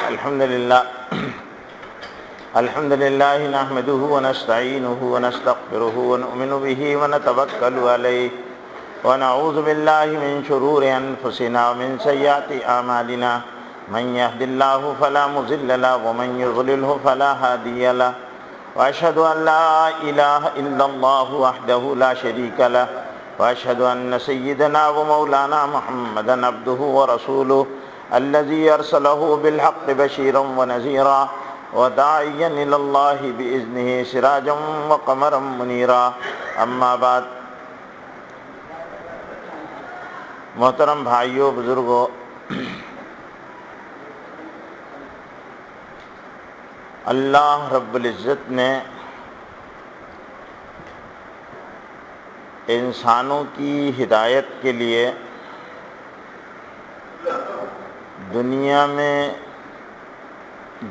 الحمد لله نحمده ونستعينه ونستغفره ونؤمن به ونتوكل عليه ونعوذ بالله من شرور أنفسنا ومن سيئات أعمالنا من يهد الله فلا مضل له ومن يضلله فلا هادي له وأشهد أن لا إله إلا الله وحده لا شريك له وأشهد أن سيدنا ومولانا محمدا عبده ورسوله الذي أرسله بالحق بشيرا ونذيرا وداعيا إلى الله بإذنه سراجا وقمرا منيرا أما بعد محترم بھائیوں بزرگوں، اللہ رب العزت نے انسانوں کی ہدایت کے لیے دنیا میں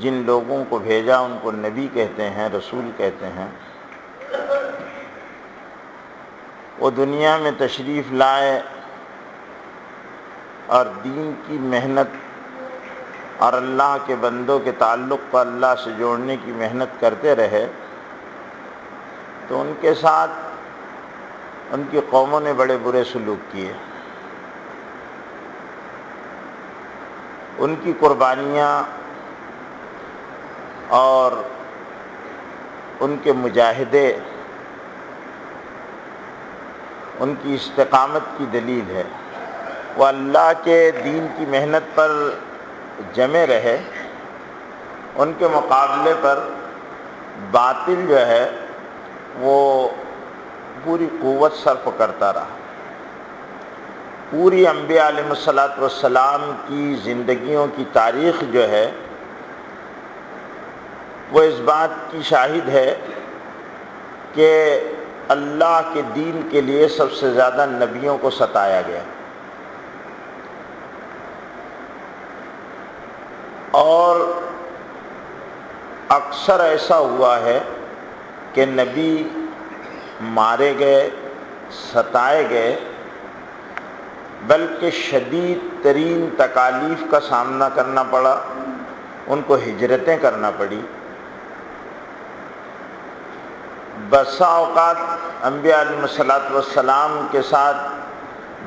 جن لوگوں کو بھیجا ان کو نبی کہتے ہیں، رسول کہتے ہیں۔ وہ دنیا میں تشریف لائے اور دین کی محنت اور اللہ کے بندوں کے تعلق کو اللہ سے جوڑنے کی محنت کرتے رہے، تو ان کے ساتھ ان کی قوموں نے بڑے برے سلوک کیے۔ ان کی قربانیاں اور ان کے مجاہدے ان کی استقامت کی دلیل ہے۔ وہ اللہ کے دین کی محنت پر جمے رہے، ان کے مقابلے پر باطل جو ہے وہ پوری قوت صرف کرتا رہا۔ پوری انبیاء علیہ السلام کی زندگیوں کی تاریخ جو ہے وہ اس بات کی شاہد ہے کہ اللہ کے دین کے لیے سب سے زیادہ نبیوں کو ستایا گیا، اور اکثر ایسا ہوا ہے کہ نبی مارے گئے، ستائے گئے، بلکہ شدید ترین تکالیف کا سامنا کرنا پڑا، ان کو ہجرتیں کرنا پڑی۔ بسا اوقات انبیاء علیہ السلام کے ساتھ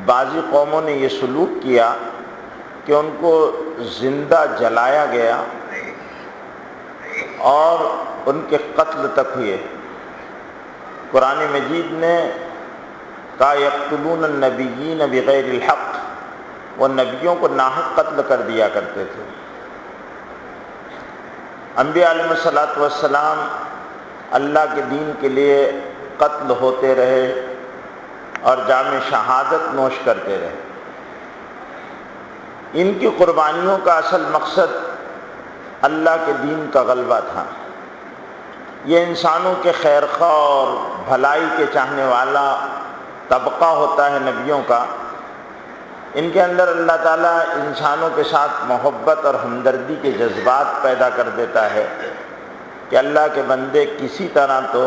بعضی قوموں نے یہ سلوک کیا کہ ان کو زندہ جلایا گیا اور ان کے قتل تک ہوئے۔ قرآن مجید نے کہا یقتلون النبیین بغیر الحق، وہ نبیوں کو ناحق قتل کر دیا کرتے تھے۔ انبیاء علیہ السلام اللہ کے دین کے لیے قتل ہوتے رہے اور جام شہادت نوش کرتے رہے۔ ان کی قربانیوں کا اصل مقصد اللہ کے دین کا غلبہ تھا۔ یہ انسانوں کے خیر خواہ اور بھلائی کے چاہنے والا طبقہ ہوتا ہے نبیوں کا۔ ان کے اندر اللہ تعالیٰ انسانوں کے ساتھ محبت اور ہمدردی کے جذبات پیدا کر دیتا ہے کہ اللہ کے بندے کسی طرح تو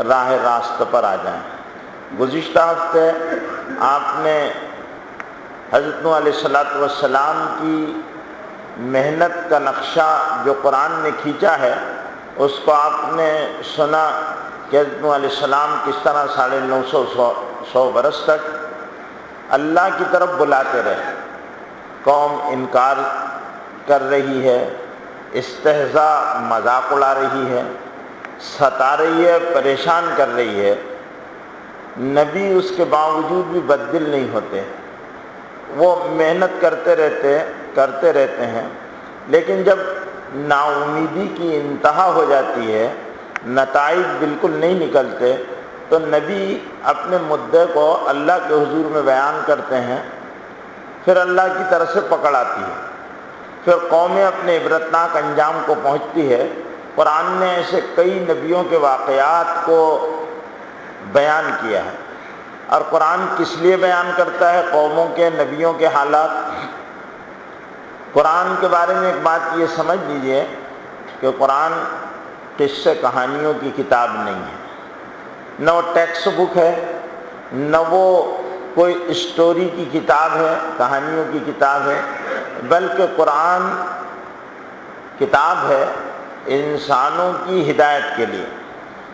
راہ راست پر آ جائیں۔ گزشتہ ہفتے آپ نے حضرت نوح علیہ السلام کی محنت کا نقشہ جو قرآن نے کھینچا ہے اس کو آپ نے سنا کہ حضرت نوح علیہ السلام کس طرح 950 برس تک اللہ کی طرف بلاتے رہے۔ قوم انکار کر رہی ہے، استہزاء مذاق اڑا رہی ہے، ستا رہی ہے، پریشان کر رہی ہے، نبی اس کے باوجود بھی بددل نہیں ہوتے، وہ محنت کرتے رہتے ہیں، لیکن جب نا امیدی کی انتہا ہو جاتی ہے، نتائج بالکل نہیں نکلتے، تو نبی اپنے مدعے کو اللہ کے حضور میں بیان کرتے ہیں، پھر اللہ کی طرف سے پکڑ آتی ہے، پھر قومیں اپنے عبرتناک انجام کو پہنچتی ہے۔ قرآن نے ایسے کئی نبیوں کے واقعات کو بیان کیا ہے، اور قرآن کس لیے بیان کرتا ہے قوموں کے، نبیوں کے حالات؟ قرآن کے بارے میں ایک بات یہ سمجھ لیجئے کہ قرآن قصے کہانیوں کی کتاب نہیں ہے، نہ وہ ٹیکسٹ بک ہے، نہ وہ کوئی اسٹوری کی کتاب ہے، کہانیوں کی کتاب ہے، بلکہ قرآن کتاب ہے انسانوں کی ہدایت کے لیے۔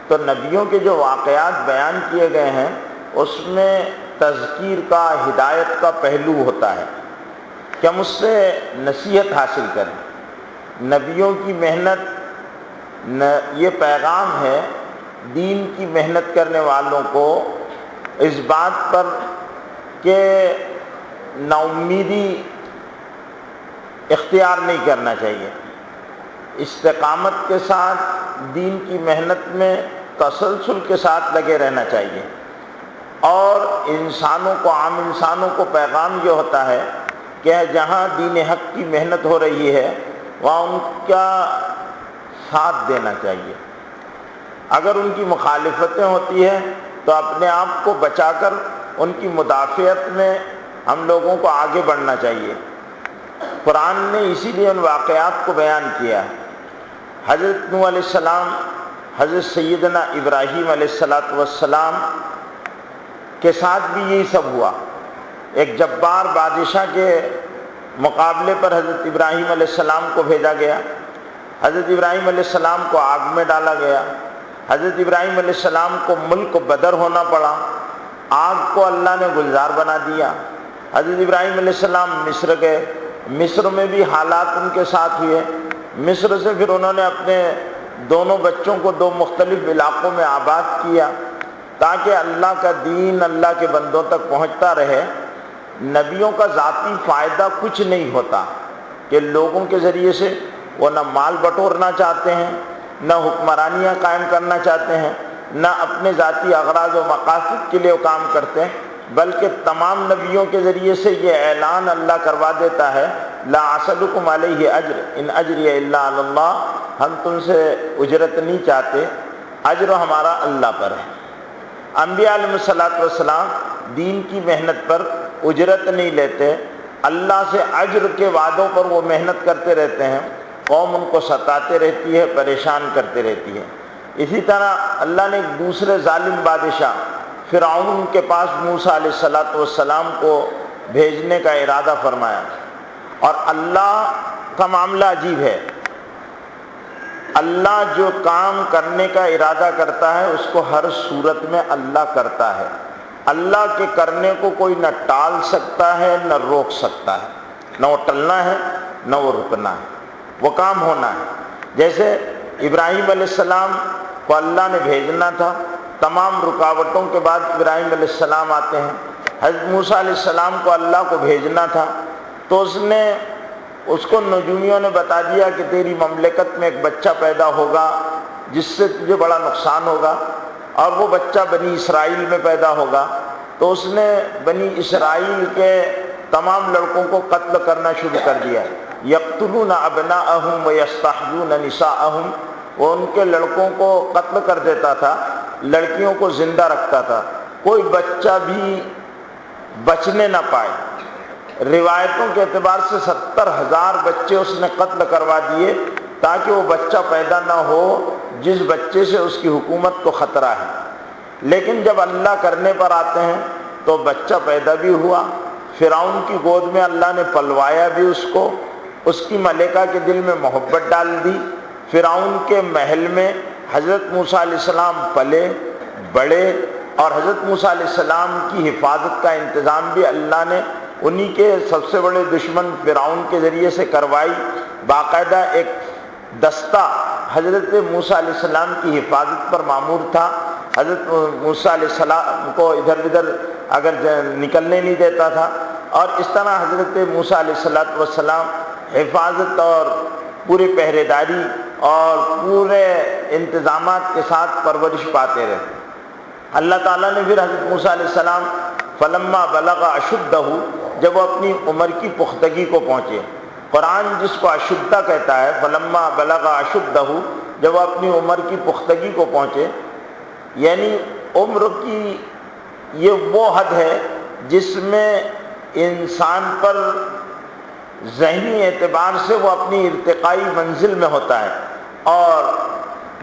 تو نبیوں کے جو واقعات بیان کیے گئے ہیں اس میں تذکیر کا، ہدایت کا پہلو ہوتا ہے کہ ہم اس سے نصیحت حاصل کریں۔ نبیوں کی محنت یہ پیغام ہے دین کی محنت کرنے والوں کو اس بات پر کہ نا امیدی اختیار نہیں کرنا چاہیے، استقامت کے ساتھ دین کی محنت میں تسلسل کے ساتھ لگے رہنا چاہیے۔ اور انسانوں کو، عام انسانوں کو پیغام یہ ہوتا ہے کہ جہاں دین حق کی محنت ہو رہی ہے وہاں ان کا ساتھ دینا چاہیے۔ اگر ان کی مخالفتیں ہوتی ہیں تو اپنے آپ کو بچا کر ان کی مدافعت میں ہم لوگوں کو آگے بڑھنا چاہیے۔ قرآن نے اسی لیے ان واقعات کو بیان کیا۔ حضرت نوح علیہ السلام، حضرت سیدنا ابراہیم علیہ السلام کے ساتھ بھی یہی سب ہوا۔ ایک جبار بادشاہ کے مقابلے پر حضرت ابراہیم علیہ السلام کو بھیجا گیا۔ حضرت ابراہیم علیہ السلام کو آگ میں ڈالا گیا۔ حضرت ابراہیم علیہ السلام کو ملک بدر ہونا پڑا، آگ کو اللہ نے گلزار بنا دیا۔ حضرت ابراہیم علیہ السلام مصر گئے، مصر میں بھی حالات ان کے ساتھ ہوئے۔ مصر سے پھر انہوں نے اپنے دونوں بچوں کو دو مختلف علاقوں میں آباد کیا تاکہ اللہ کا دین اللہ کے بندوں تک پہنچتا رہے۔ نبیوں کا ذاتی فائدہ کچھ نہیں ہوتا کہ لوگوں کے ذریعے سے وہ نہ مال بٹورنا چاہتے ہیں، نہ حکمرانیاں قائم کرنا چاہتے ہیں، نہ اپنے ذاتی اغراض و مقاصد کے لیے وہ کام کرتے ہیں، بلکہ تمام نبیوں کے ذریعے سے یہ اعلان اللہ کروا دیتا ہے لا اسألکم علیہ اجر ان اجری الا علی اللہ، ہم تم سے اجرت نہیں چاہتے، اجر ہمارا اللہ پر ہے۔ انبیاء علیہ السلام دین کی محنت پر اجرت نہیں لیتے، اللہ سے اجر کے وعدوں پر وہ محنت کرتے رہتے ہیں، قوم ان کو ستاتے رہتی ہے، پریشان کرتے رہتی ہے۔ اسی طرح اللہ نے ایک دوسرے ظالم بادشاہ فرعون کے پاس موسیٰ علیہ السلام کو بھیجنے کا ارادہ فرمایا، اور اللہ کا معاملہ عجیب ہے۔ اللہ جو کام کرنے کا ارادہ کرتا ہے اس کو ہر صورت میں اللہ کرتا ہے۔ اللہ کے کرنے کو کوئی نہ ٹال سکتا ہے نہ روک سکتا ہے، نہ وہ ٹلنا ہے نہ وہ رکنا ہے، وہ کام ہونا ہے۔ جیسے ابراہیم علیہ السلام کو اللہ نے بھیجنا تھا، تمام رکاوٹوں کے بعد ابراہیم علیہ السلام آتے ہیں۔ حضرت موسیٰ علیہ السلام کو اللہ کو بھیجنا تھا تو اس کو نجومیوں نے بتا دیا کہ تیری مملکت میں ایک بچہ پیدا ہوگا جس سے تجھے بڑا نقصان ہوگا، اور وہ بچہ بنی اسرائیل میں پیدا ہوگا۔ تو اس نے بنی اسرائیل کے تمام لڑکوں کو قتل کرنا شروع کر دیا۔ یقتلون ابناءہم ویستحیون نساءہم، وہ ان کے لڑکوں کو قتل کر دیتا تھا، لڑکیوں کو زندہ رکھتا تھا، کوئی بچہ بھی بچنے نہ پائے۔ روایتوں کے اعتبار سے 70,000 بچے اس نے قتل کروا دیے تاکہ وہ بچہ پیدا نہ ہو جس بچے سے اس کی حکومت کو خطرہ ہے۔ لیکن جب اللہ کرنے پر آتے ہیں تو بچہ پیدا بھی ہوا، فرعون کی گود میں اللہ نے پلوایا بھی اس کو، اس کی ملکہ کے دل میں محبت ڈال دی۔ فرعون کے محل میں حضرت موسیٰ علیہ السلام پلے بڑے، اور حضرت موسیٰ علیہ السلام کی حفاظت کا انتظام بھی اللہ نے انہی کے سب سے بڑے دشمن فرعون کے ذریعے سے کروائی۔ باقاعدہ ایک دستہ حضرت موسیٰ علیہ السلام کی حفاظت پر مامور تھا، حضرت موسیٰ علیہ السلام کو ادھر ادھر اگر نکلنے نہیں دیتا تھا، اور اس طرح حضرت موسیٰ علیہ السلام حفاظت اور پوری پہرے داری اور پورے انتظامات کے ساتھ پرورش پاتے رہے۔ اللہ تعالیٰ نے پھر حضرت موسیٰ علیہ السلام فلما بلغ اشدہ، جب وہ اپنی عمر کی پختگی کو پہنچے، قرآن جس کو اشدہ کہتا ہے، فلما بلغ اشدہ، جب وہ اپنی عمر کی پختگی کو پہنچے، یعنی عمر کی یہ وہ حد ہے جس میں انسان پر ذہنی اعتبار سے وہ اپنی ارتقائی منزل میں ہوتا ہے، اور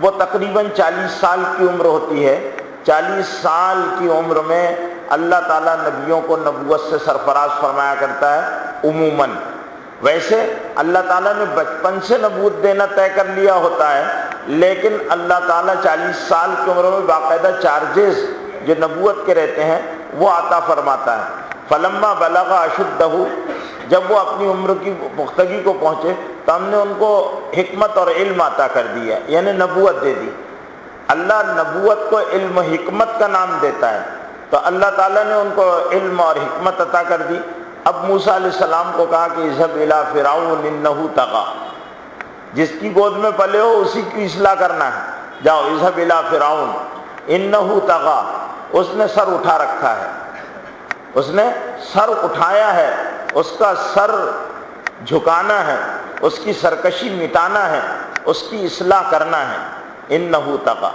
وہ تقریباً 40 سال کی عمر ہوتی ہے۔ 40 سال کی عمر میں اللہ تعالیٰ نبیوں کو نبوت سے سرفراز فرمایا کرتا ہے عموماً، ویسے اللہ تعالیٰ نے بچپن سے نبوت دینا طے کر لیا ہوتا ہے، لیکن اللہ تعالیٰ 40 سال کی عمر میں باقاعدہ چارجز جو نبوت کے رہتے ہیں وہ عطا فرماتا ہے۔ فلما بلغ اشدہ، جب وہ اپنی عمر کی پختگی کو پہنچے تو ہم نے ان کو حکمت اور علم عطا کر دیا، یعنی نبوت دے دی۔ اللہ نبوت کو علم و حکمت کا نام دیتا ہے، تو اللہ تعالیٰ نے ان کو علم اور حکمت عطا کر دی۔ اب موسیٰ علیہ السلام کو کہا کہ اذهب الی فرعون انہ طغی، جس کی گود میں پلے ہو اسی کی اصلاح کرنا ہے، جاؤ اذهب الی فرعون انہ طغی، اس نے سر اٹھا رکھا ہے، اس نے سر اٹھایا ہے، اس کا سر جھکانا ہے، اس کی سرکشی مٹانا ہے، اس کی اصلاح کرنا ہے، انہ طغی۔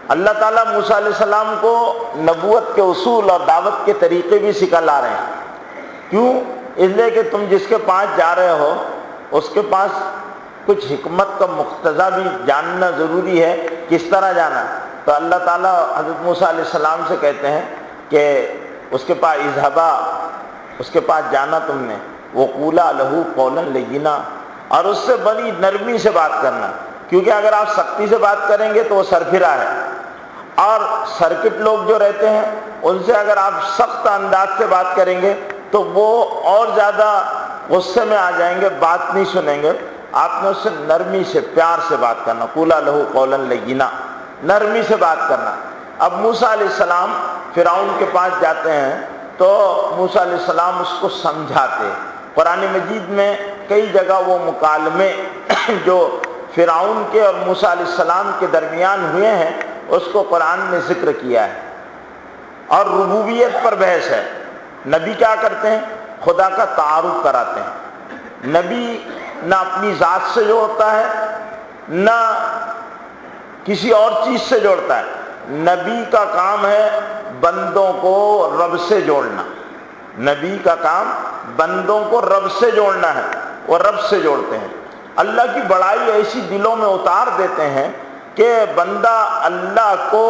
اللہ تعالیٰ موسیٰ علیہ السلام کو نبوت کے اصول اور دعوت کے طریقے بھی سکھا لا رہے ہیں۔ کیوں؟ اس لیے کہ تم جس کے پاس جا رہے ہو اس کے پاس کچھ حکمت کا مقتضا بھی جاننا ضروری ہے، کس طرح جانا۔ تو اللہ تعالیٰ حضرت موسیٰ علیہ السلام سے کہتے ہیں کہ اس کے پاس اذهبا، اس کے پاس جانا تم نے، وقولا لہ قولا لینا، اور اس سے بڑی نرمی سے بات کرنا، کیونکہ اگر آپ سختی سے بات کریں گے تو وہ سرپھرا ہے، اور سرکٹ لوگ جو رہتے ہیں ان سے اگر آپ سخت انداز سے بات کریں گے تو وہ اور زیادہ غصے میں آ جائیں گے، بات نہیں سنیں گے۔ آپ نے اس سے نرمی سے پیار سے بات کرنا، قولا لہ قولا لینا، نرمی سے بات کرنا۔ اب موسیٰ علیہ السلام فرعون کے پاس جاتے ہیں تو موسیٰ علیہ السلام اس کو سمجھاتے۔ قرآن مجید میں کئی جگہ وہ مکالمے جو فرعون کے اور موسیٰ علیہ السلام کے درمیان ہوئے ہیں اس کو قرآن نے ذکر کیا ہے، اور ربوبیت پر بحث ہے۔ نبی کیا کرتے ہیں؟ خدا کا تعارف کراتے ہیں۔ نبی نہ اپنی ذات سے جوڑتا ہے نہ کسی اور چیز سے جوڑتا ہے، نبی کا کام ہے بندوں کو رب سے جوڑنا۔ نبی کا کام بندوں کو رب سے جوڑنا ہے، وہ رب سے جوڑتے ہیں۔ اللہ کی بڑائی ایسی دلوں میں اتار دیتے ہیں کہ بندہ اللہ کو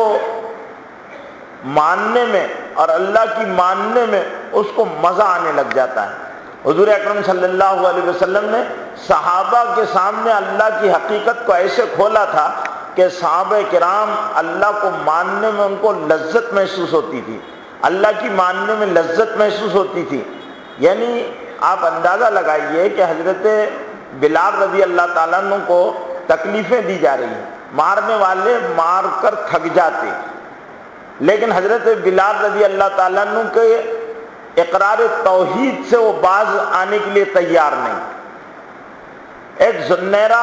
ماننے میں اور اللہ کی ماننے میں اس کو مزہ آنے لگ جاتا ہے۔ حضور اکرم صلی اللہ علیہ وسلم نے صحابہ کے سامنے اللہ کی حقیقت کو ایسے کھولا تھا کہ صحابہ کرام اللہ کو ماننے میں ان کو لذت محسوس ہوتی تھی، اللہ کی ماننے میں لذت محسوس ہوتی تھی۔ یعنی آپ اندازہ لگائیے کہ حضرت بلال رضی اللہ تعالیٰ عنہ کو تکلیفیں دی جا رہی ہیں، مارنے والے مار کر تھک جاتے، لیکن حضرت بلال رضی اللہ تعالیٰ عنہ کے اقرار توحید سے وہ باز آنے کے لیے تیار نہیں۔ ایک زنیرہ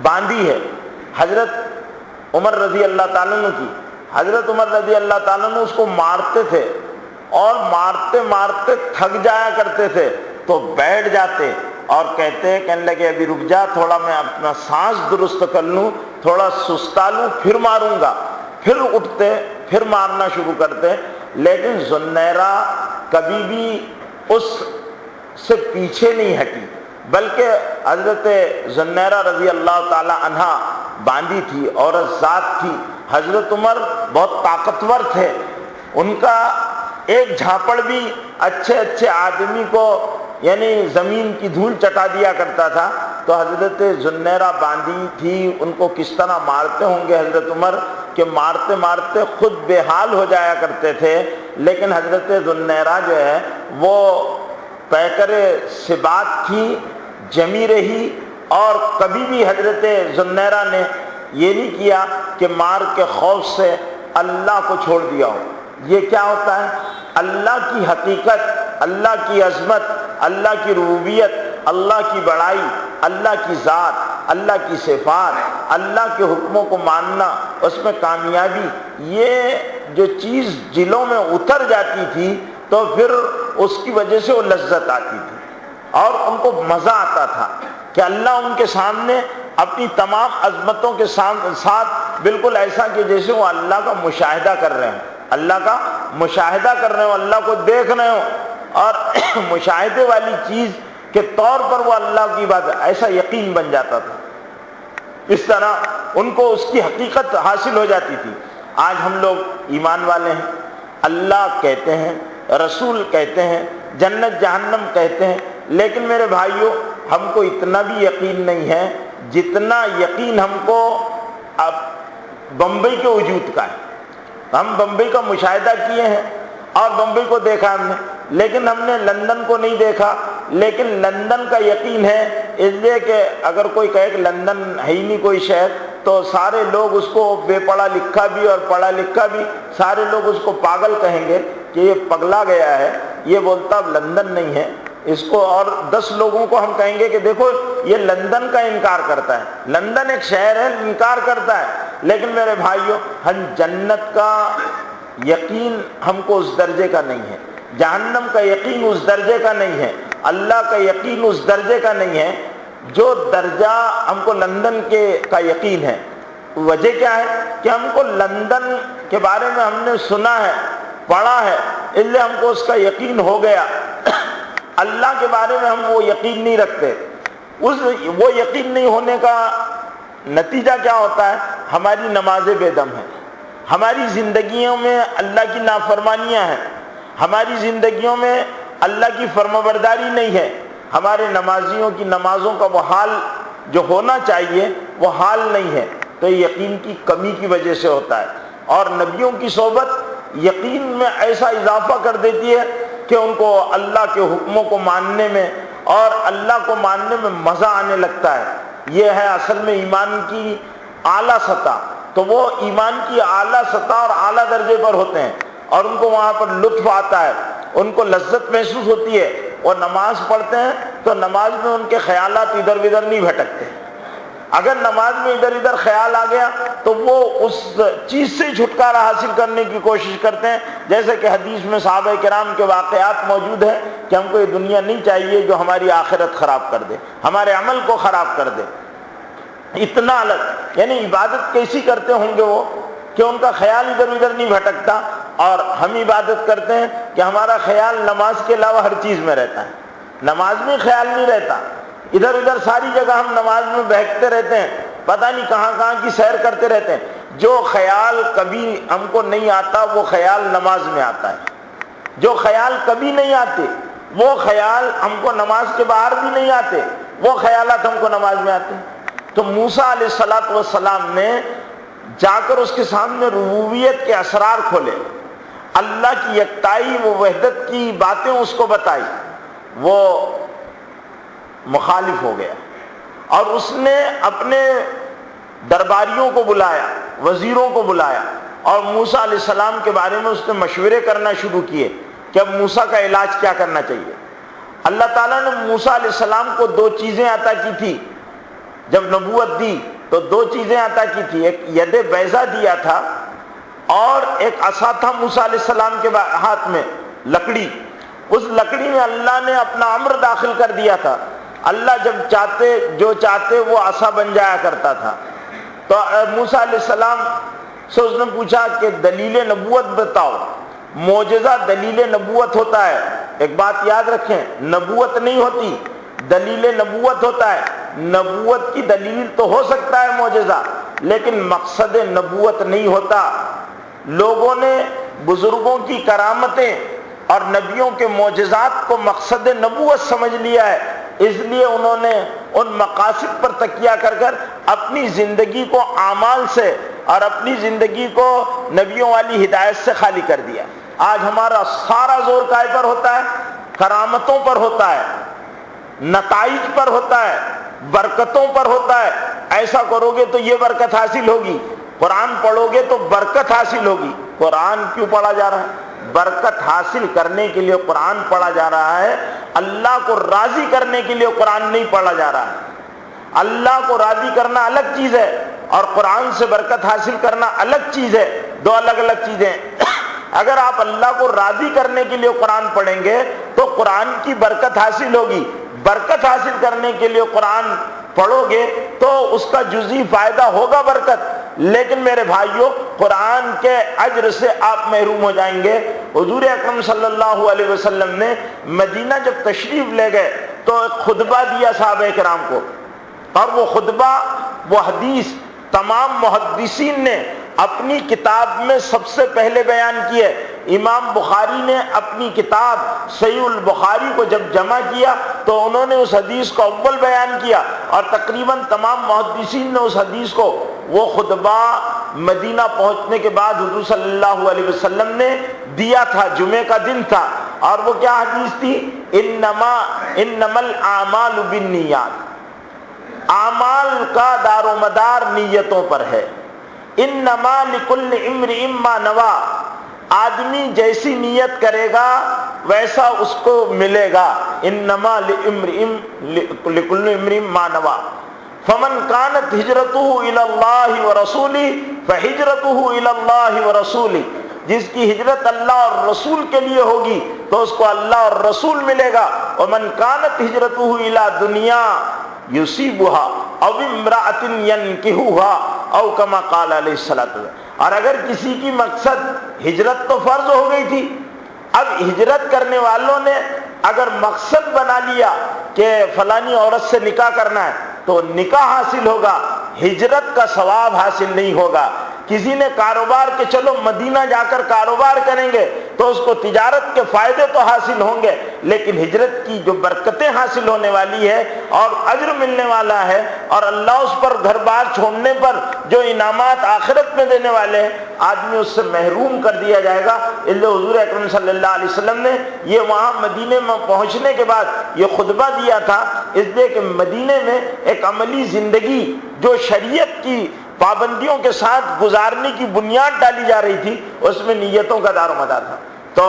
باندھی ہے حضرت عمر رضی اللہ تعالیٰ عنہ کی، حضرت عمر رضی اللہ تعالیٰ عنہ اس کو مارتے تھے، اور مارتے مارتے تھک جایا کرتے تھے تو بیٹھ جاتے اور کہنے لگے ابھی رک جا، تھوڑا میں اپنا سانس درست کر لوں، تھوڑا سستا لوں، پھر ماروں گا۔ پھر اٹھتے، پھر مارنا شروع کرتے، لیکن زنیرہ کبھی بھی اس سے پیچھے نہیں ہٹی، بلکہ حضرت زنیرہ رضی اللہ تعالی عنہ باندھی تھی، عورت ذات تھی۔ حضرت عمر بہت طاقتور تھے، ان کا ایک جھاپڑ بھی اچھے اچھے آدمی کو یعنی زمین کی دھول چٹا دیا کرتا تھا۔ تو حضرت زنیرہ باندھی تھی، ان کو کس طرح مارتے ہوں گے حضرت عمر کہ مارتے مارتے خود بے حال ہو جایا کرتے تھے، لیکن حضرت زنیرہ جو ہے وہ پیکر ثبات تھی، جمی رہی، اور کبھی بھی حضرت زنیرہ نے یہ نہیں کیا کہ مار کے خوف سے اللہ کو چھوڑ دیا ہو۔ یہ کیا ہوتا ہے؟ اللہ کی حقیقت، اللہ کی عظمت، اللہ کی ربوبیت، اللہ کی بڑائی، اللہ کی ذات، اللہ کی صفات، اللہ کے حکموں کو ماننا، اس میں کامیابی، یہ جو چیز دلوں میں اتر جاتی تھی تو پھر اس کی وجہ سے وہ لذت آتی تھی اور ان کو مزہ آتا تھا کہ اللہ ان کے سامنے اپنی تمام عظمتوں کے ساتھ بالکل ایسا کہ جیسے وہ اللہ کا مشاہدہ کر رہے ہیں، اللہ کا مشاہدہ کر رہے ہوں، اللہ کو دیکھ رہے ہوں، اور مشاہدے والی چیز کے طور پر وہ اللہ کی بات، ایسا یقین بن جاتا تھا۔ اس طرح ان کو اس کی حقیقت حاصل ہو جاتی تھی۔ آج ہم لوگ ایمان والے ہیں، اللہ کہتے ہیں رسول کہتے ہیں، جنت جہنم کہتے ہیں، لیکن میرے بھائیوں ہم کو اتنا بھی یقین نہیں ہے جتنا یقین ہم کو اب بمبئی کے وجود کا ہے۔ ہم بمبئی کا مشاہدہ کیے ہیں اور بمبئی کو دیکھا ہم نے، لیکن ہم نے لندن کو نہیں دیکھا۔ لیکن لندن کا یقین ہے، اس لیے کہ اگر کوئی کہے کہ لندن ہے ہی نہیں کوئی شہر، تو سارے لوگ اس کو بے پڑھا لکھا بھی اور پڑھا لکھا بھی سارے لوگ اس کو پاگل کہیں گے کہ یہ پگلا گیا ہے، یہ بولتا اب لندن نہیں ہے اس کو۔ اور 10 لوگوں کو ہم کہیں گے کہ دیکھو یہ لندن کا انکار کرتا ہے، لندن ایک شہر ہے انکار کرتا ہے۔ لیکن میرے بھائیوں ہم جنت کا یقین ہم کو اس درجے کا نہیں ہے، جہنم کا یقین اس درجے کا نہیں ہے، اللہ کا یقین اس درجے کا نہیں ہے جو درجہ ہم کو لندن کا یقین ہے۔ وجہ کیا ہے کہ ہم کو لندن کے بارے میں ہم نے سنا ہے، پڑھا ہے، اس لیے ہم کو اس کا یقین ہو گیا۔ اللہ کے بارے میں ہم وہ یقین نہیں رکھتے۔ وہ یقین نہیں ہونے کا نتیجہ کیا ہوتا ہے؟ ہماری نمازیں بے دم ہیں، ہماری زندگیوں میں اللہ کی نافرمانیاں ہیں، ہماری زندگیوں میں اللہ کی فرمانبرداری نہیں ہے، ہمارے نمازیوں کی نمازوں کا وہ حال جو ہونا چاہیے وہ حال نہیں ہے۔ تو یہ یقین کی کمی کی وجہ سے ہوتا ہے۔ اور نبیوں کی صحبت یقین میں ایسا اضافہ کر دیتی ہے کہ ان کو اللہ کے حکموں کو ماننے میں اور اللہ کو ماننے میں مزہ آنے لگتا ہے۔ یہ ہے اصل میں ایمان کی اعلیٰ سطح۔ تو وہ ایمان کی اعلیٰ سطح اور اعلیٰ درجے پر ہوتے ہیں اور ان کو وہاں پر لطف آتا ہے، ان کو لذت محسوس ہوتی ہے۔ اور نماز پڑھتے ہیں تو نماز میں ان کے خیالات ادھر ادھر نہیں بھٹکتے۔ اگر نماز میں ادھر ادھر خیال آ گیا تو وہ اس چیز سے چھٹکارا حاصل کرنے کی کوشش کرتے ہیں، جیسے کہ حدیث میں صحابہ کرام کے واقعات موجود ہیں کہ ہم کو یہ دنیا نہیں چاہیے جو ہماری آخرت خراب کر دے، ہمارے عمل کو خراب کر دے۔ اتنا الگ یعنی عبادت کیسی کرتے ہوں گے وہ کہ ان کا خیال ادھر ادھر نہیں بھٹکتا، اور ہم عبادت کرتے ہیں کہ ہمارا خیال نماز کے علاوہ ہر چیز میں رہتا ہے، نماز میں خیال نہیں رہتا، ادھر ادھر ساری جگہ ہم نماز میں بہکتے رہتے ہیں، پتہ نہیں کہاں کہاں کی سیر کرتے رہتے ہیں۔ جو خیال کبھی ہم کو نہیں آتا وہ خیال نماز میں آتا ہے، جو خیال کبھی نہیں آتے وہ خیال ہم کو نماز کے باہر بھی نہیں آتے، وہ خیالات ہم کو نماز میں آتے ہیں۔ تو موسیٰ علیہ السلام نے جا کر اس کے سامنے ربوبیت کے اسرار کھولے، اللہ کی یکتائی و وحدت کی باتیں اس کو بتائی، وہ مخالف ہو گیا اور اس نے اپنے درباریوں کو بلایا، وزیروں کو بلایا اور موسیٰ علیہ السلام کے بارے میں اس نے مشورے کرنا شروع کیے کہ اب موسیٰ کا علاج کیا کرنا چاہیے۔ اللہ تعالیٰ نے موسیٰ علیہ السلام کو 2 چیزیں عطا کی تھی، جب نبوت دی تو 2 چیزیں عطا کی تھی، ایک ید بیضا دیا تھا اور ایک عصا تھا موسیٰ علیہ السلام کے ہاتھ میں، لکڑی۔ اس لکڑی میں اللہ نے اپنا امر داخل کر دیا تھا، اللہ جب چاہتے جو چاہتے وہ عصا بن جایا کرتا تھا۔ تو موسیٰ علیہ السلام سے اس نے پوچھا کہ دلیل نبوت بتاؤ، معجزہ دلیل نبوت ہوتا ہے۔ ایک بات یاد رکھیں، نبوت نہیں ہوتی، دلیل نبوت ہوتا ہے۔ نبوت کی دلیل تو ہو سکتا ہے معجزہ، لیکن مقصد نبوت نہیں ہوتا۔ لوگوں نے بزرگوں کی کرامتیں اور نبیوں کے معجزات کو مقصد نبوت سمجھ لیا ہے، اس لیے انہوں نے ان مقاصد پر تکیہ کر کر اپنی زندگی کو اعمال سے اور اپنی زندگی کو نبیوں والی ہدایت سے خالی کر دیا۔ آج ہمارا سارا زور کائے پر ہوتا ہے؟ کرامتوں پر ہوتا ہے، نتائج پر ہوتا ہے، برکتوں پر ہوتا ہے۔ ایسا کرو گے تو یہ برکت حاصل ہوگی، قرآن پڑھو گے تو برکت حاصل ہوگی۔ قرآن کیوں پڑھا جا رہا ہے؟ برکت حاصل کرنے کے لیے قرآن پڑھا جا رہا ہے، اللہ کو راضی کرنے کے لیے قرآن نہیں پڑھا جا رہا ہے۔ اللہ کو راضی کرنا الگ چیز ہے اور قرآن سے برکت حاصل کرنا الگ چیز ہے، 2 الگ الگ چیزیں۔ اگر آپ اللہ کو راضی کرنے کے لیے قرآن پڑھیں گے تو قرآن کی برکت حاصل ہوگی، برکت حاصل کرنے کے لیے قرآن پڑھو گے تو اس کا جزئی فائدہ ہوگا برکت، لیکن میرے بھائیوں قرآن کے اجر سے آپ محروم ہو جائیں گے۔ حضور اکرم صلی اللہ علیہ وسلم نے مدینہ جب تشریف لے گئے تو ایک خطبہ دیا صحابہ کرام کو، اور وہ خطبہ وہ حدیث تمام محدثین نے اپنی کتاب میں سب سے پہلے بیان کی ہے، امام بخاری نے اپنی کتاب صحیح البخاری کو جب جمع کیا تو انہوں نے اس حدیث کو اول بیان کیا، اور تقریباً تمام محدثین نے اس حدیث کو، وہ خطبہ مدینہ پہنچنے کے بعد حضور صلی اللہ علیہ وسلم نے دیا تھا، جمعے کا دن تھا، اور وہ کیا حدیث تھی؟ انما الاعمال بالنیات، اعمال کا دار و مدار نیتوں پر ہے۔ انما لکل امرئ ما نوی، آدمی جیسی نیت کرے گا ویسا اس کو ملے گا۔ انما لکل امرئ ما نوی فمن كانت هجرته الى الله ورسوله فهجرته الى الله ورسوله، جس کی ہجرت اللہ اور رسول کے لیے ہوگی تو اس کو اللہ اور رسول ملے گا۔ ومن كانت هجرته الى دنیا یصیبها او امرأة ينکحها او کما قال علیہ الصلوۃ۔ اور اگر کسی کی مقصد ہجرت تو فرض ہو گئی تھی، اب ہجرت کرنے والوں نے اگر مقصد بنا لیا کہ فلانی عورت سے نکاح کرنا ہے تو نکاح حاصل ہوگا، ہجرت کا ثواب حاصل نہیں ہوگا۔ کسی نے کاروبار کے چلو مدینہ جا کر کاروبار کریں گے تو اس کو تجارت کے فائدے تو حاصل ہوں گے، لیکن ہجرت کی جو برکتیں حاصل ہونے والی ہے اور اجر ملنے والا ہے، اور اللہ اس پر گھر بار چھوڑنے پر جو انعامات آخرت میں دینے والے ہیں، آدمی اس سے محروم کر دیا جائے گا۔ اس لیے حضور اکرم صلی اللہ علیہ وسلم نے یہ وہاں مدینے میں پہنچنے کے بعد یہ خطبہ دیا تھا، اس لیے کہ مدینے میں ایک عملی زندگی جو شریعت کی پابندیوں کے ساتھ گزارنے کی بنیاد ڈالی جا رہی تھی، اس میں نیتوں کا دار و مدار تھا۔ تو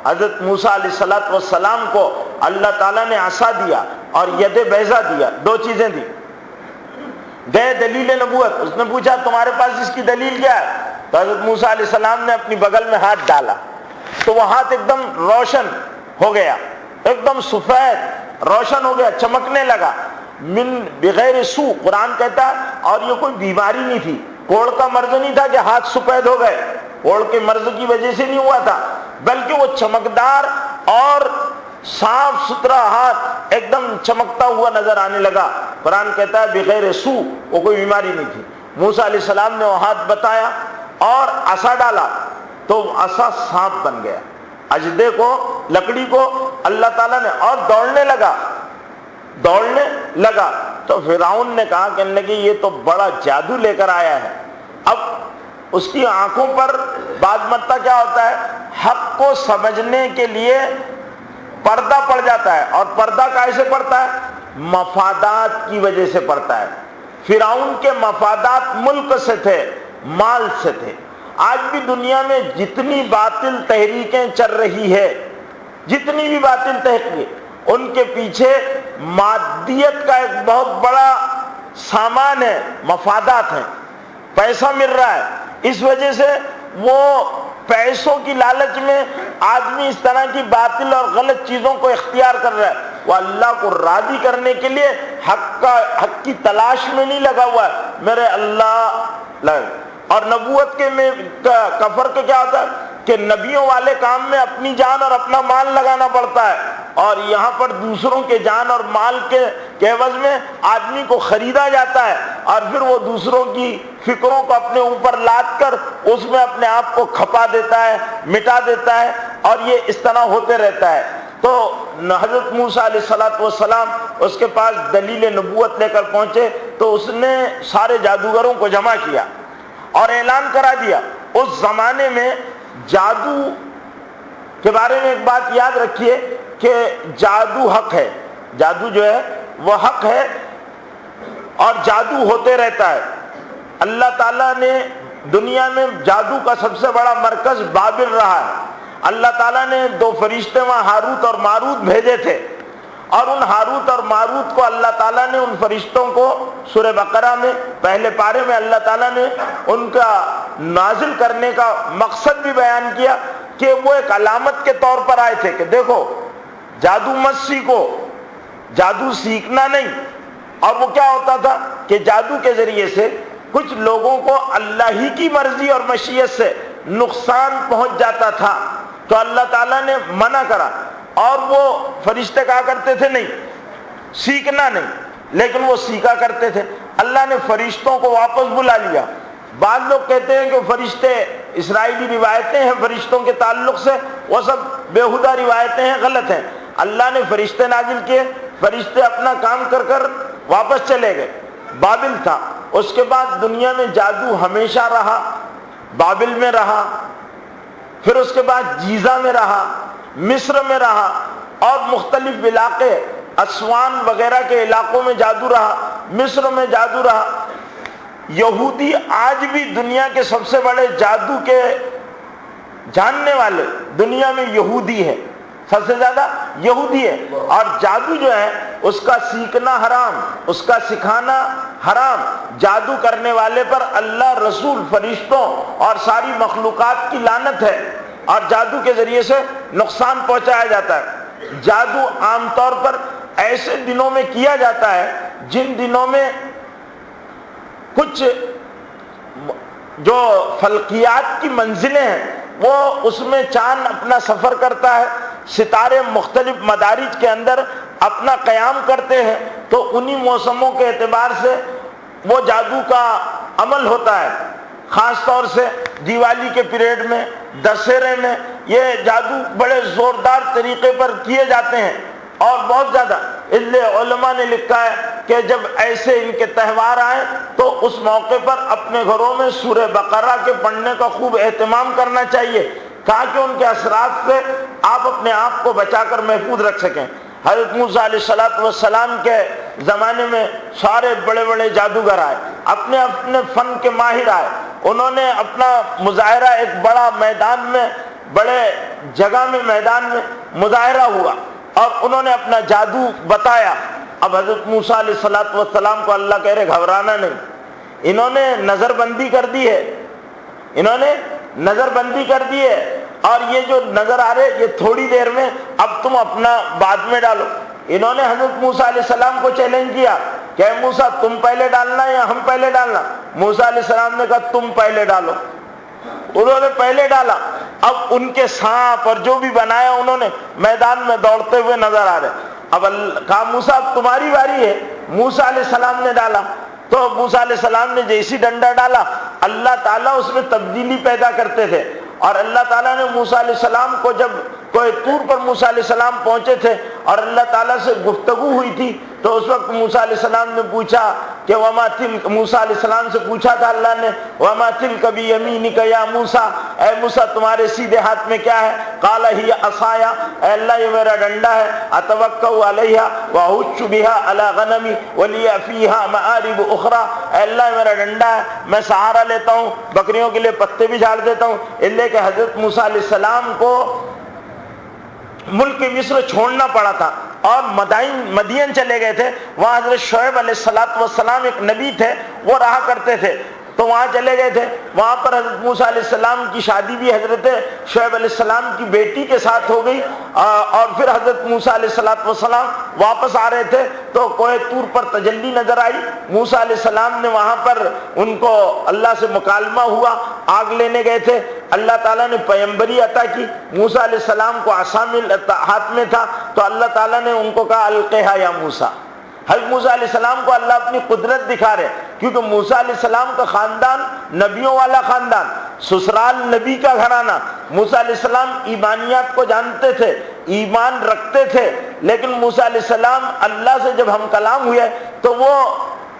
حضرت موسیٰ علیہ السلام کو اللہ تعالیٰ نے عصا دیا اور ید بیضا دیا، دو چیزیں دی۔ گئے دلیل نبوت، اس نے پوچھا تمہارے پاس اس کی دلیل کیا ہے؟ تو حضرت موسیٰ علیہ السلام نے اپنی بغل میں ہاتھ ڈالا تو وہ ہاتھ ایک دم روشن ہو گیا، ایک دم سفید روشن ہو گیا، چمکنے لگا۔ من بغیر سو، قرآن کہتا ہے، اور یہ کوئی بیماری نہیں تھی، کوڑ کا مرض نہیں تھا کہ ہاتھ سفید ہو گئے، کوڑ کے مرض کی وجہ سے نہیں ہوا تھا، بلکہ وہ چمکدار اور صاف ستھرا ہاتھ ایک دم چمکتا ہوا نظر آنے لگا۔ قرآن کہتا ہے بغیر سو، وہ کوئی بیماری نہیں تھی۔ موسیٰ علیہ السلام نے وہ ہاتھ بتایا اور عصا ڈالا تو عصا سانپ بن گیا، اژدے کو، لکڑی کو اللہ تعالیٰ نے، اور دوڑنے لگا تو فرعون نے کہا کہ یہ تو بڑا جادو لے کر آیا ہے۔ اب اس کی آنکھوں پر بعض مرتبہ کیا ہوتا ہے، حق کو سمجھنے کے لیے پردہ پڑ جاتا ہے، اور پردہ کیسے پڑتا ہے؟ مفادات کی وجہ سے پڑتا ہے۔ فرعون کے مفادات ملک سے تھے، مال سے تھے۔ آج بھی دنیا میں جتنی باطل تحریکیں چل رہی ہے، جتنی بھی باطل تحریکیں، ان کے پیچھے مادیت کا ایک بہت بڑا سامان ہے، مفادات ہیں، پیسہ مل رہا ہے۔ اس وجہ سے وہ پیسوں کی لالچ میں آدمی اس طرح کی باطل اور غلط چیزوں کو اختیار کر رہا ہے۔ وہ اللہ کو راضی کرنے کے لیے حق کی تلاش میں نہیں لگا ہوا ہے، میرے اللہ اور نبوت کے میں کا فرق کیا ہوتا ہے کہ نبیوں والے کام میں اپنی جان اور اپنا مال لگانا پڑتا ہے، اور یہاں پر دوسروں کے جان اور مال کے عوض میں آدمی کو خریدا جاتا ہے، اور پھر وہ دوسروں کی فکروں کو اپنے اوپر لاد کر اس میں اپنے آپ کو کھپا دیتا ہے، مٹا دیتا ہے، اور یہ اس طرح ہوتے رہتا ہے۔ تو حضرت موسیٰ علیہ السلام اس کے پاس دلیل نبوت لے کر پہنچے تو اس نے سارے جادوگروں کو جمع کیا اور اعلان کرا دیا۔ اس زمانے میں جادو کے بارے میں ایک بات یاد رکھیے کہ جادو حق ہے، جادو جو ہے وہ حق ہے، اور جادو ہوتے رہتا ہے۔ اللہ تعالیٰ نے دنیا میں جادو کا سب سے بڑا مرکز بابل رہا ہے۔ اللہ تعالیٰ نے دو فرشتے وہاں ہاروت اور ماروت بھیجے تھے، اور ان ہاروت اور ماروت کو اللہ تعالیٰ نے، ان فرشتوں کو سورہ بقرہ میں پہلے پارے میں اللہ تعالیٰ نے ان کا نازل کرنے کا مقصد بھی بیان کیا کہ وہ ایک علامت کے طور پر آئے تھے کہ دیکھو جادو مت سیکھو، جادو سیکھنا نہیں۔ اور وہ کیا ہوتا تھا کہ جادو کے ذریعے سے کچھ لوگوں کو اللہ ہی کی مرضی اور مشیت سے نقصان پہنچ جاتا تھا، تو اللہ تعالیٰ نے منع کرا، اور وہ فرشتے کہا کرتے تھے نہیں، سیکھنا نہیں، لیکن وہ سیکھا کرتے تھے۔ اللہ نے فرشتوں کو واپس بلا لیا۔ بعض لوگ کہتے ہیں کہ فرشتے اسرائیلی روایتیں ہیں فرشتوں کے تعلق سے، وہ سب بیہودہ روایتیں ہیں، غلط ہیں۔ اللہ نے فرشتے نازل کیے، فرشتے اپنا کام کر کر واپس چلے گئے۔ بابل تھا، اس کے بعد دنیا میں جادو ہمیشہ رہا، بابل میں رہا، پھر اس کے بعد جیزہ میں رہا، مصر میں رہا، اور مختلف علاقے اسوان وغیرہ کے علاقوں میں جادو رہا، مصر میں جادو رہا۔ یہودی آج بھی دنیا کے سب سے بڑے جادو کے جاننے والے دنیا میں یہودی ہے، سب سے زیادہ یہودی ہے۔ اور جادو جو ہے اس کا سیکھنا حرام، اس کا سکھانا حرام۔ جادو کرنے والے پر اللہ، رسول، فرشتوں اور ساری مخلوقات کی لعنت ہے، اور جادو کے ذریعے سے نقصان پہنچایا جاتا ہے۔ جادو عام طور پر ایسے دنوں میں کیا جاتا ہے جن دنوں میں کچھ جو فلکیات کی منزلیں ہیں وہ اس میں چاند اپنا سفر کرتا ہے، ستارے مختلف مدارج کے اندر اپنا قیام کرتے ہیں، تو انہی موسموں کے اعتبار سے وہ جادو کا عمل ہوتا ہے۔ خاص طور سے دیوالی کے پیریڈ میں، دسہرے میں یہ جادو بڑے زوردار طریقے پر کیے جاتے ہیں، اور بہت زیادہ۔ اس لیے علماء نے لکھا ہے کہ جب ایسے ان کے تہوار آئیں تو اس موقع پر اپنے گھروں میں سورہ بقرہ کے پڑھنے کا خوب اہتمام کرنا چاہیے، تاکہ ان کے اثرات سے آپ اپنے آپ کو بچا کر محفوظ رکھ سکیں۔ حضرت موسیٰ علیہ السلام کے زمانے میں سارے بڑے بڑے جادوگر آئے، اپنے اپنے فن کے ماہر آئے، انہوں نے اپنا مظاہرہ ایک بڑا میدان میں، بڑے جگہ میں، میدان میں مظاہرہ ہوا، اور انہوں نے اپنا جادو بتایا۔ اب حضرت موسیٰ علیہ السلام کو اللہ کہہ رہے گھبرانا نہیں، انہوں نے نظر بندی کر دی ہے، انہوں نے نظر بندی کر دی ہے، اور یہ جو نظر آ رہے یہ تھوڑی دیر میں، اب تم اپنا بعد میں ڈالو۔ انہوں نے حضرت موسیٰ علیہ السلام کو چیلنج کیا کہ اے موسیٰ تم پہلے ڈالنا یا ہم پہلے ڈالنا؟ موسیٰ علیہ السلام نے کہا تم پہلے ڈالو۔ انہوں نے پہلے ڈالا، اب ان کے سانپ اور جو بھی بنایا انہوں نے میدان میں دوڑتے ہوئے نظر آ رہے۔ اب کہا موسیٰ اب تمہاری باری ہے۔ موسیٰ علیہ السلام نے ڈالا، تو موسیٰ علیہ السلام نے جیسی ڈنڈا ڈالا، اللہ تعالیٰ اس میں تبدیلی پیدا کرتے تھے، اور اللہ تعالیٰ نے موسیٰ علیہ السلام کو، جب کوئی طور پر موسیٰ علیہ السلام پہنچے تھے اور اللہ تعالیٰ سے گفتگو ہوئی تھی، تو اس وقت موسیٰ علیہ السلام نے پوچھا کہ وما تلک، موسیٰ علیہ السلام سے پوچھا تھا اللہ نے وما تلک بیمینک یا موسیٰ، اے موسیٰ تمہارے سیدھے ہاتھ میں کیا ہے؟ قال ہی عصایا، اے اللہ یہ میرا ڈنڈا ہے، اتوکل علیہا واحش بہا علی غنمی ولی فیہا مآرب اخری، اے اللہ میرا ڈنڈا ہے، میں سہارا لیتا ہوں، بکریوں کے لیے پتے بھی جھاڑ دیتا ہوں۔ اس لیے کہ حضرت موسیٰ علیہ السلام کو ملک مصر چھوڑنا پڑا تھا اور مدین چلے گئے تھے، وہاں حضرت شعیب علیہ السلام ایک نبی تھے، وہ رہا کرتے تھے، تو وہاں چلے گئے تھے۔ وہاں پر حضرت موسیٰ علیہ السلام کی شادی بھی حضرت شعیب علیہ السلام کی بیٹی کے ساتھ ہو گئی، اور پھر حضرت موسیٰ علیہ السلام واپس آ رہے تھے تو کوہ طور پر تجلی نظر آئی۔ موسیٰ علیہ السلام نے وہاں پر ان کو اللہ سے مکالمہ ہوا، آگ لینے گئے تھے، اللہ تعالیٰ نے پیغمبری عطا کی، موسیٰ علیہ السلام کو عصا ہاتھ میں تھا، تو اللہ تعالیٰ نے ان کو کہا القیہا یا موسیٰ۔ حضرت موسیٰ علیہ السلام کو اللہ اپنی قدرت دکھا رہے، کیونکہ موسیٰ علیہ السلام کا خاندان نبیوں والا خاندان، سسرال نبی کا گھرانہ۔ موسیٰ علیہ السلام ایمانیات کو جانتے تھے، ایمان رکھتے تھے، لیکن موسیٰ علیہ السلام اللہ سے جب ہم کلام ہوئے تو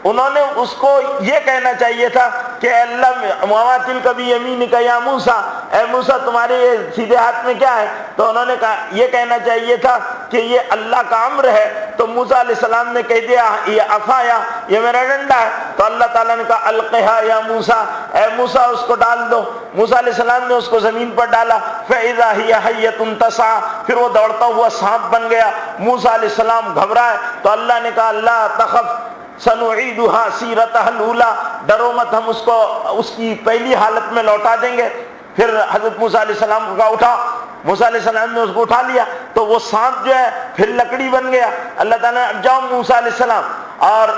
انہوں نے اس کو یہ کہنا چاہیے تھا کہ اے اللہ وما تلک بیمینک یا موسیٰ، اے موسیٰ تمہارے یہ سیدھے ہاتھ میں کیا ہے؟ تو انہوں نے کہا یہ کہنا چاہیے تھا کہ یہ اللہ کا امر ہے، تو موسیٰ علیہ السلام نے کہہ دیا یہ عصایا، یہ میرا ڈنڈا ہے، تو اللہ تعالیٰ نے کہا القیہا یا موسیٰ، اے موسیٰ اس کو ڈال دو۔ موسیٰ علیہ السلام نے اس کو زمین پر ڈالا، فإذا هي حية تسعى، پھر وہ دوڑتا ہوا سانپ بن گیا۔ موسیٰ علیہ السلام گھبرائے تو اللہ نے کہا لا تخف سنعیدها سیرتها الاولى، ڈرو مت، ہم اس کو اس کی پہلی حالت میں لوٹا دیں گے۔ پھر حضرت موسیٰ علیہ السلام کو کہا اٹھا، موسیٰ علیہ السلام نے اس کو اٹھا لیا، تو وہ سانپ جو ہے پھر لکڑی بن گیا۔ اللہ تعالیٰ نے اب جاؤ موسیٰ علیہ السلام اور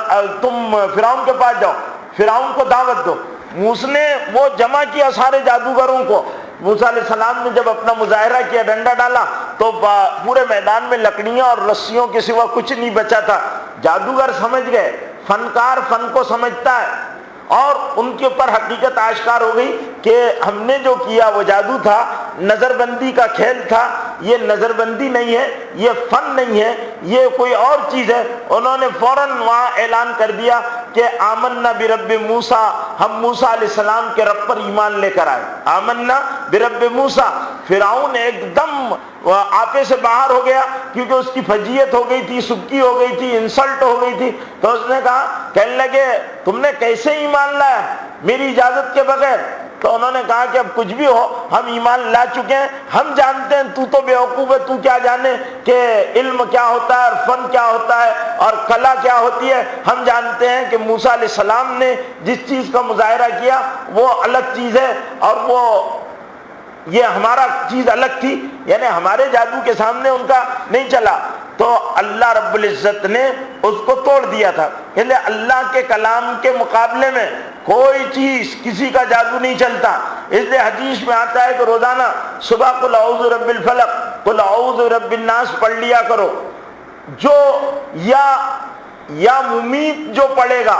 تم فرعون کے پاس جاؤ، فرعون کو دعوت دو۔ موسیٰ نے وہ جمع کیا سارے جادوگروں کو۔ موسیٰ علیہ السلام نے جب اپنا مظاہرہ کیا، ڈنڈا ڈالا، تو پورے میدان میں لکڑیاں اور رسیوں کے سوا کچھ نہیں بچا تھا۔ جادوگر سمجھ گئے، فنکار فن کو سمجھتا ہے، اور ان کے اوپر حقیقت آشکار ہو گئی کہ ہم نے جو کیا وہ جادو تھا، نظر بندی کا کھیل تھا، یہ نظر بندی نہیں ہے، یہ فن نہیں ہے، یہ کوئی اور چیز ہے۔ انہوں نے فوراً وہاں اعلان کر دیا کہ آمنا برب موسیٰ، ہم موسیٰ علیہ السلام کے رب پر ایمان لے کر آئے۔ آمنا برب موسیٰ۔ فرعون ایک دم آپے سے باہر ہو گیا، کیونکہ اس کی فجیعت ہو گئی تھی، سبکی ہو گئی تھی، انسلٹ ہو گئی تھی۔ تو اس نے کہا، کہنے لگے تم نے کیسے ایمان لایا میری اجازت کے بغیر؟ تو انہوں نے کہا کہ اب کچھ بھی ہو، ہم ایمان لا چکے ہیں، ہم جانتے ہیں تو بیوقوف ہے، تو کیا جانے کہ علم کیا ہوتا ہے اور فن کیا ہوتا ہے اور کلا کیا ہوتی ہے۔ ہم جانتے ہیں کہ موسیٰ علیہ السلام نے جس چیز کا مظاہرہ کیا وہ الگ چیز ہے، اور وہ یہ ہمارا چیز الگ تھی، یعنی ہمارے جادو کے سامنے ان کا نہیں چلا۔ تو اللہ رب العزت نے اس کو توڑ دیا تھا، کہ اللہ کے کلام کے مقابلے میں کوئی چیز، کسی کا جادو نہیں چلتا۔ اس لیے حدیث میں آتا ہے کہ روزانہ صبح قل اعوذ برب الفلق، قل اعوذ برب الناس پڑھ لیا کرو۔ جو یا ممیت جو پڑھے گا،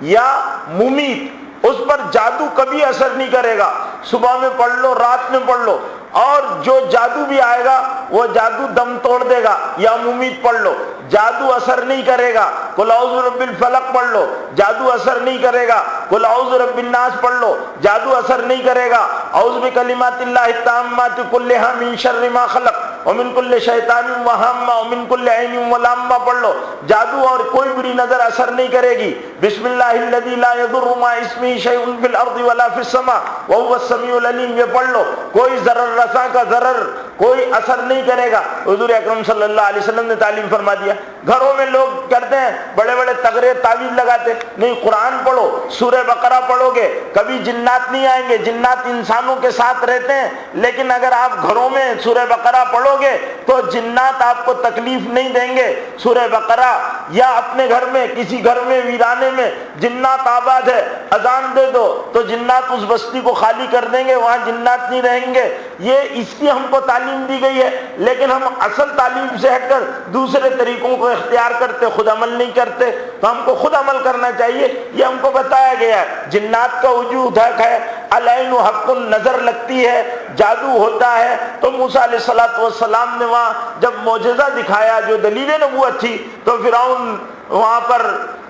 یا ممیت، اس پر جادو کبھی اثر نہیں کرے گا۔ صبح میں پڑھ لو، رات میں پڑھ لو، اور جو جادو بھی آئے گا وہ جادو دم توڑ دے گا۔ یا ممیت پڑھ لو، جادو اثر نہیں کرے گا۔ قل اعوذ برب الفلق پڑھ لو، جادو اثر نہیں کرے گا۔ قل اعوذ برب الناس پڑھ لو، جادو اثر نہیں کرے گا۔ اعوذ بکلمات اللہ التامات کلھا من شر ما خلق ومن کل شیطان وہامہ ومن کل عین ولامہ پڑھ لو، جادو اور کوئی بری نظر اثر نہیں کرے گی۔ بسم اللہ الذی لا یضر مع اسمہ شیء فی الارض ولا فی السماء وهو السمیع العلیم، یہ پڑھ لو، کوئی ضرر رساں کا ضرر کوئی اثر نہیں کرے گا۔ حضور اکرم صلی اللہ علیہ وسلم نے تعلیم فرما دیا۔ گھروں میں لوگ کرتے ہیں بڑے بڑے تغرے تعویذ لگاتے، نہیں، قرآن پڑھو، سورہ بقرہ پڑھو گے کبھی جنات نہیں آئیں گے۔ جنات انسانوں کے ساتھ رہتے ہیں، لیکن اگر آپ گھروں میں سورہ بقرہ پڑھو گے تو جنات آپ کو تکلیف نہیں دیں گے۔ سورہ بقرہ، یا اپنے گھر میں کسی گھر میں ویرانے میں جنات آباد ہے، اذان دے دو تو جنات اس بستی کو خالی کر دیں گے، وہاں جنات نہیں رہیں گے۔ یہ اس کی ہم کو تعلیم دی گئی ہے، لیکن ہم اصل تعلیم سے ہٹ کر دوسرے طریقوں کو اختیار کرتے، خود عمل نہیں کرتے۔ تو ہم کو خود عمل کرنا چاہیے، یہ ہم کو بتایا گیا ہے۔ جنات کا وجود حق ہے، العین حق، نظر لگتی ہے، جادو ہوتا ہے۔ تو موسیٰ علیہ السلام نے وہاں جب معجزہ دکھایا جو دلیل نبوت تھی، تو فرعون وہاں پر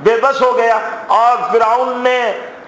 بے بس ہو گیا، اور فرعون نے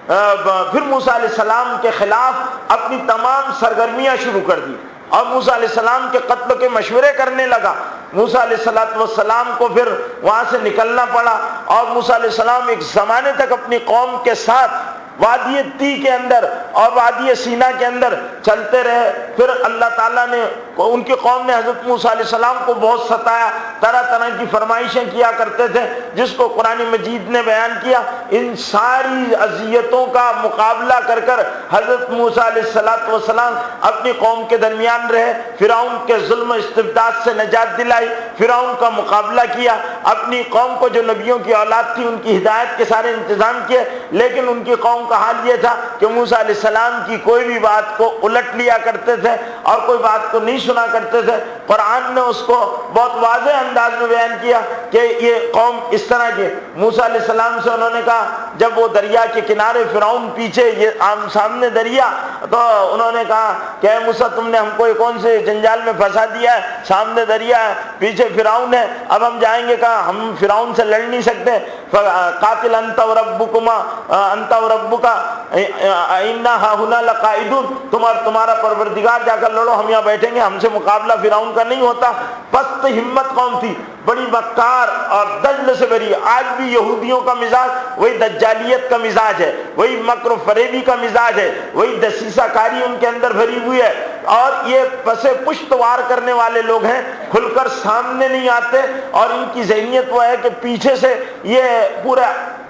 پھر موسیٰ علیہ السلام کے خلاف اپنی تمام سرگرمیاں شروع کر دی، اور موسیٰ علیہ السلام کے قتل کے مشورے کرنے لگا۔ موسیٰ علیہ السلام کو پھر وہاں سے نکلنا پڑا، اور موسیٰ علیہ السلام ایک زمانے تک اپنی قوم کے ساتھ وادی تی کے اندر اور وادی سینا کے اندر چلتے رہے۔ پھر اللہ تعالیٰ نے، ان کی قوم نے حضرت موسیٰ علیہ السلام کو بہت ستایا، طرح طرح کی فرمائشیں کیا کرتے تھے، جس کو قرآن مجید نے بیان کیا۔ ان ساری اذیتوں کا مقابلہ کر کر حضرت موسیٰ علیہ السلام اپنی قوم کے درمیان رہے، فرعون کے ظلم و استبداد سے نجات دلائی، فرعون کا مقابلہ کیا، اپنی قوم کو جو نبیوں کی اولاد تھی ان کی ہدایت کے سارے انتظام کیے۔ لیکن ان کی قوم کا حال یہ تھا کہ موسیٰ علیہ السلام کی کوئی بھی بات کو الٹ لیا کرتے تھے اور کوئی بات کو نہیں سنا کرتے تھے۔ قرآن نے اس کو بہت واضح انداز میں بیان کیا کہ یہ قوم اس طرح کی۔ موسیٰ علیہ السلام سے انہوں نے کہا، جب وہ دریا کے کنارے، فرعون پیچھے، یہ سامنے دریا، تو انہوں نے کہا کہ اے موسیٰ، تم نے ہم کو کون سے جنجال میں پھنسا دیا ہے، سامنے دریا ہے، پیچھے فرعون ہے، اب ہم جائیں گے کہاں؟ ہم فرعون سے لڑ نہیں سکتے۔ قاتل انت وربکما انت وربک انا ہاہنا لقاعدون، تم اور تمہارا پروردگار جا کر لڑو، ہم یہاں بیٹھیں گے، ہم سے مقابلہ فرعون کا نہیں ہوتا۔ پست ہمت قوم تھی، بڑی مکار اور دجل سے بری۔ آج بھی یہودیوں کا مزاج وہی دجالیت کا مزاج ہے، وہی مکر و فریبی کا مزاج ہے، وہی دسیسہ کاری ان کے اندر بھری ہوئی ہے، اور یہ پسے پشت وار کرنے والے لوگ ہیں، کھل کر سامنے نہیں آتے، اور ان کی ذہنیت وہ ہے کہ پیچھے سے یہ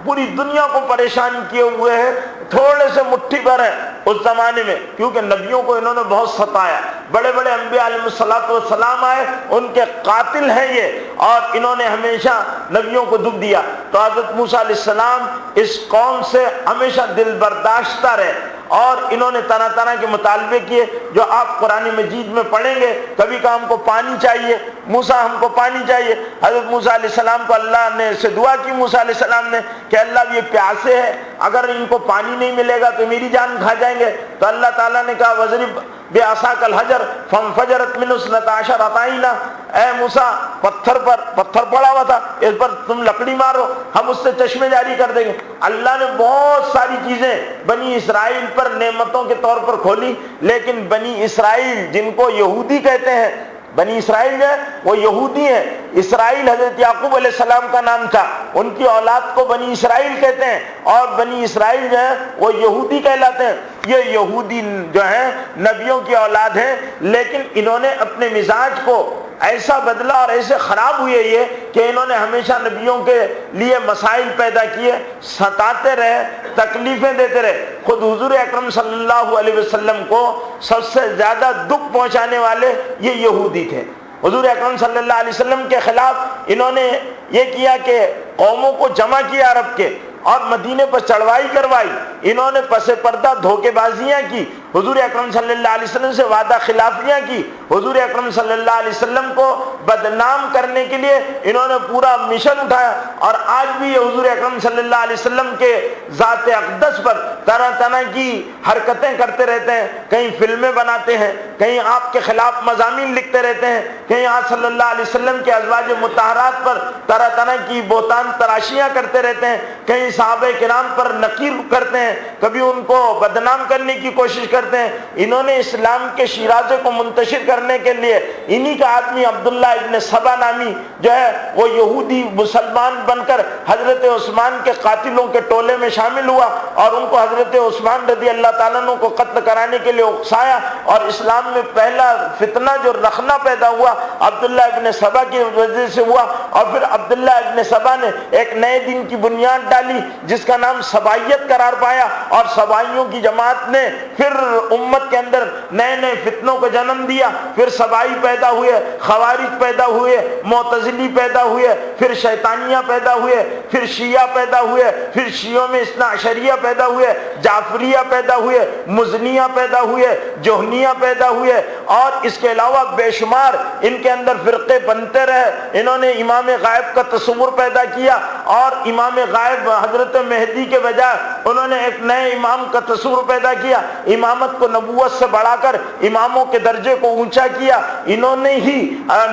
پوری دنیا کو پریشان کیے ہوئے ہیں، تھوڑے سے مٹھی بھر ہیں اس زمانے میں، کیونکہ نبیوں کو انہوں نے بہت ستایا۔ بڑے بڑے انبیاء علیہ السلام آئے، ان کے قاتل ہیں یہ، اور انہوں نے ہمیشہ نبیوں کو دکھ دیا۔ تو حضرت موسیٰ علیہ السلام اس قوم سے ہمیشہ دل برداشتہ رہے، اور انہوں نے طرح طرح کے مطالبے کیے جو آپ قرآن مجید میں پڑھیں گے. کبھی کہا ہم کو پانی چاہیے، موسیٰ ہم کو پانی چاہیے. حضرت موسیٰ علیہ السلام کو اللہ نے سے دعا کی، موسیٰ علیہ السلام نے، کہ اللہ یہ پیاسے ہیں، اگر ان کو پانی نہیں ملے گا تو میری جان کھا جائیں گے. تو اللہ تعالیٰ نے کہا وَاضْرِبْ بِعَصَاكَ الْحَجَرَ فَانْفَجَرَتْ مِنْهُ اثْنَتَا عَشَرَةَ عَيْنًا. اے موسیٰ پتھر پڑا ہوا تھا، اس پر تم لکڑی مارو، ہم اس سے چشمے جاری کر دیں گے. اللہ نے بہت ساری چیزیں بنی اسرائیل پر نعمتوں کے طور پر کھولی، لیکن بنی اسرائیل جن کو یہودی کہتے ہیں، بنی اسرائیل جو ہے وہ یہودی ہیں. اسرائیل حضرت یعقوب علیہ السلام کا نام تھا، ان کی اولاد کو بنی اسرائیل کہتے ہیں، اور بنی اسرائیل جو ہے وہ یہودی کہلاتے ہیں. یہ یہودی جو ہیں نبیوں کی اولاد ہیں، لیکن انہوں نے اپنے مزاج کو ایسا بدلا اور ایسے خراب ہوئے یہ کہ انہوں نے ہمیشہ نبیوں کے لیے مسائل پیدا کیے، ستاتے رہے، تکلیفیں دیتے رہے. خود حضور اکرم صلی اللہ علیہ وسلم کو سب سے زیادہ دکھ پہنچانے والے یہ یہودی تھے. حضور اکرم صلی اللہ علیہ وسلم کے خلاف انہوں نے یہ کیا کہ قوموں کو جمع کیا عرب کے اور مدینے پر چڑھوائی کروائی. انہوں نے پس پردہ دھوکے بازیاں کی، حضور اکرم صلی اللہ علیہ وسلم سے وعدہ خلافیاں کی. حضور اکرم صلی اللہ علیہ وسلم کو بدنام کرنے کے لیے انہوں نے پورا مشن اٹھایا. اور آج بھی یہ حضور اکرم صلی اللہ علیہ وسلم کے ذات اقدس پر طرح طرح کی حرکتیں کرتے رہتے ہیں. کہیں فلمیں بناتے ہیں، کہیں آپ کے خلاف مضامین لکھتے رہتے ہیں، کہیں آپ صلی اللہ علیہ وسلم کے ازواج مطہرات پر طرح طرح کی بہتان تراشیاں کرتے رہتے ہیں، کہیں صحابہ کرام پر نکیر کرتے ہیں، کبھی ان کو بدنام کرنے کی کوشش کرتے ہیں. انہوں نے اسلام کے شیرازے کو منتشر کرنے کے لیے انہی کا آدمی عبداللہ ابن سبا نامی جو ہے وہ یہودی مسلمان بن کر حضرت عثمان کے قاتلوں کے ٹولے میں شامل ہوا اور ان کو حضرت عثمان رضی اللہ تعالیٰ عنہ کو قتل کرانے کے لیے اکسایا. اور اسلام میں پہلا فتنہ جو رخنہ پیدا ہوا عبداللہ ابن سبا کی وجہ سے ہوا. اور پھر عبداللہ ابن سبا نے ایک نئے دین کی بنیاد ڈالی جس کا نام سبائیت قرار پایا، اور سبائیوں کی جماعت نے پھر امت کے اندر نئے نئے فتنوں کو جنم دیا. پھر سبائی پیدا ہوئے، خوارج پیدا ہوئے، معتزلی پیدا ہوئے، پھر شیطانیہ پیدا ہوئے، پھر شیعہ پیدا ہوئے، پھر شیعوں میں اثنا عشریہ پیدا ہوئے، جعفریہ پیدا ہوئے، مزنیہ پیدا ہوئے، جوہنیہ پیدا ہوئے، اور اس کے علاوہ بے شمار ان کے اندر فرقے بنتے رہے. انہوں نے امام غائب کا تصور پیدا کیا، اور امام غائب حضرت مہدی کے بجائے انہوں نے ایک نئے امام کا تصور پیدا کیا. امامت کو نبوت سے بڑھا کر اماموں کے درجے کو اونچا کیا. انہوں نے ہی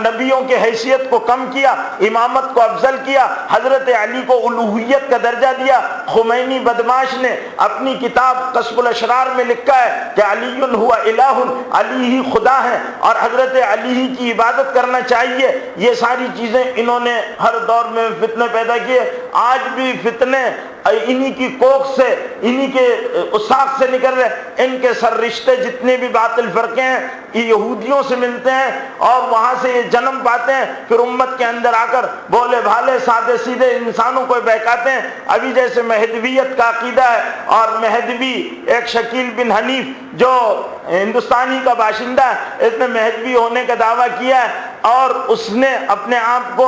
نبیوں کے حیثیت کو کم کیا، امامت کو افضل کیا، حضرت علی کو الوہیت کا درجہ دیا. خمینی بدماش نے اپنی کتاب کشف الاشرار میں لکھا ہے کہ علی ہوا الہ، علی ہی خدا ہے اور حضرت علی ہی کی عبادت کرنا چاہیے. یہ ساری چیزیں انہوں نے ہر دور میں فتنے پیدا کیے. آج بھی فتنے انہی کی کوکھ سے، انہی کے اساق سے نکل رہے. ان کے سر رشتے جتنے بھی باطل فرقے ہیں یہ یہودیوں سے ملتے ہیں اور وہاں سے یہ جنم پاتے ہیں، پھر امت کے اندر آ کر بولے بھالے سادے سیدھے انسانوں کو بہکاتے ہیں. ابھی جیسے مہدویت کا عقیدہ ہے، اور مہدوی ایک شکیل بن حنیف جو ہندوستانی کا باشندہ ہے، اس نے مہدوی ہونے کا دعویٰ کیا ہے اور اس نے اپنے آپ کو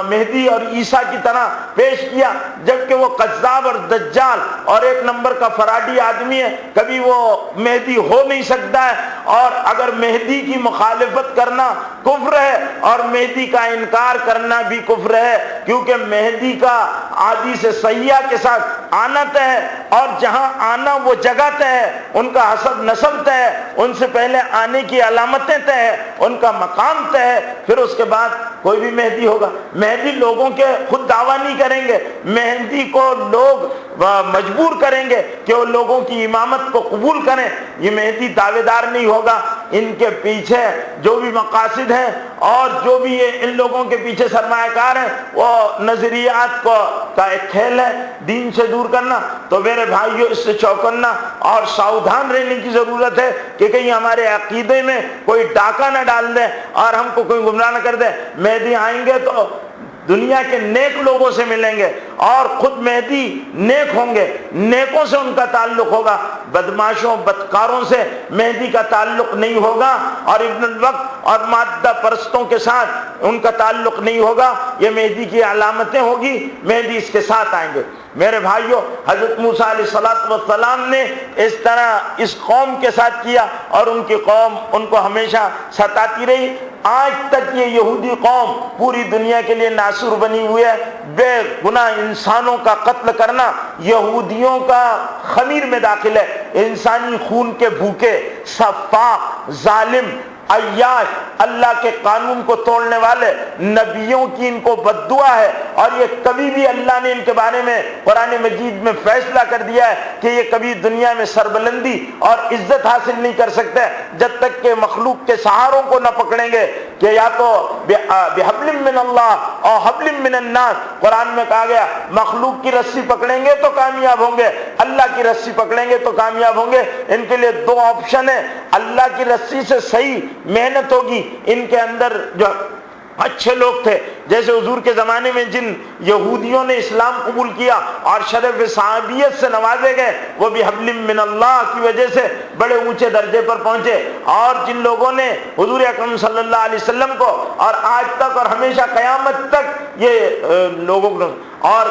مہدی اور عیسیٰ کی طرح پیش کیا، جبکہ وہ قذاب اور دجال اور ایک نمبر کا فراڈی آدمی ہے. کبھی وہ مہدی ہو نہیں سکتا ہے، اور اگر مہدی کی مخالفت کرنا کفر ہے اور مہدی کا انکار کرنا بھی کفر ہے، کیونکہ مہدی کا عادی سے سیاح کے ساتھ آنا طے ہے، اور جہاں آنا وہ جگہ طے ہے، ان کا حسب نسب طے ہے، ان سے پہلے آنے کی علامتیں طے ہے، ان کا مقام طے ہے، پھر اس کے بعد کوئی بھی مہدی ہوگا. مہدی لوگوں کے خود دعویٰ نہیں کریں گے، مہدی کو لوگ مجبور کریں گے کہ وہ لوگوں کی امامت کو قبول کریں. یہ مہدی دعوے دار نہیں ہوگا. ان کے پیچھے جو بھی مقاصد ہیں اور جو بھی یہ ان لوگوں کے پیچھے سرمایہ کار ہیں وہ نظریات کا ایک کھیل ہے، دین سے دور کرنا. تو میرے بھائیو اس سے چوکنا اور ساودھان رہنے کی ضرورت ہے کہ کہیں ہمارے عقیدے میں کوئی ڈاکہ نہ ڈال دیں اور ہم کو کوئی گمراہ نہ کر دے. مہدی آئیں گے تو دنیا کے نیک لوگوں سے ملیں گے، اور خود مہدی نیک ہوں گے، نیکوں سے ان کا تعلق ہوگا، بدماشوں بدکاروں سے مہدی کا تعلق نہیں ہوگا، اور ابن الوقت اور مادہ پرستوں کے ساتھ ان کا تعلق نہیں ہوگا۔ یہ مہدی کی علامتیں ہوگی، مہدی اس کے ساتھ آئیں گے۔ میرے بھائیوں، حضرت موسیٰ علیہ السلام نے اس طرح اس قوم کے ساتھ کیا، اور ان کی قوم ان کو ہمیشہ ستاتی رہی۔ آج تک یہ یہودی قوم پوری دنیا کے لیے ناصر بنی ہوئی ہے۔ بے گناہ انسانوں کا قتل کرنا یہودیوں کا خمیر میں داخل ہے۔ انسانی خون کے بھوکے، سفاک، ظالم، عیاش، اللہ کے قانون کو توڑنے والے، نبیوں کی ان کو بد دعا ہے، اور یہ کبھی بھی اللہ نے ان کے بارے میں قرآن مجید میں فیصلہ کر دیا ہے کہ یہ کبھی دنیا میں سربلندی اور عزت حاصل نہیں کر سکتے جب تک کہ مخلوق کے سہاروں کو نہ پکڑیں گے، کہ یا تو بحبل من اللہ اور حبل من الناس۔ قرآن میں کہا گیا مخلوق کی رسی پکڑیں گے تو کامیاب ہوں گے، اللہ کی رسی پکڑیں گے تو کامیاب ہوں گے۔ ان کے لیے دو آپشن ہیں، اللہ کی رسی سے صحیح محنت ہوگی۔ ان کے اندر جو اچھے لوگ تھے، جیسے حضور کے زمانے میں جن یہودیوں نے اسلام قبول کیا اور شرف صحابیت سے نوازے گئے، وہ بھی حبل من اللہ کی وجہ سے بڑے اونچے درجے پر پہنچے، اور جن لوگوں نے حضور اکرم صلی اللہ علیہ وسلم کو اور آج تک اور ہمیشہ قیامت تک یہ لوگوں کو، اور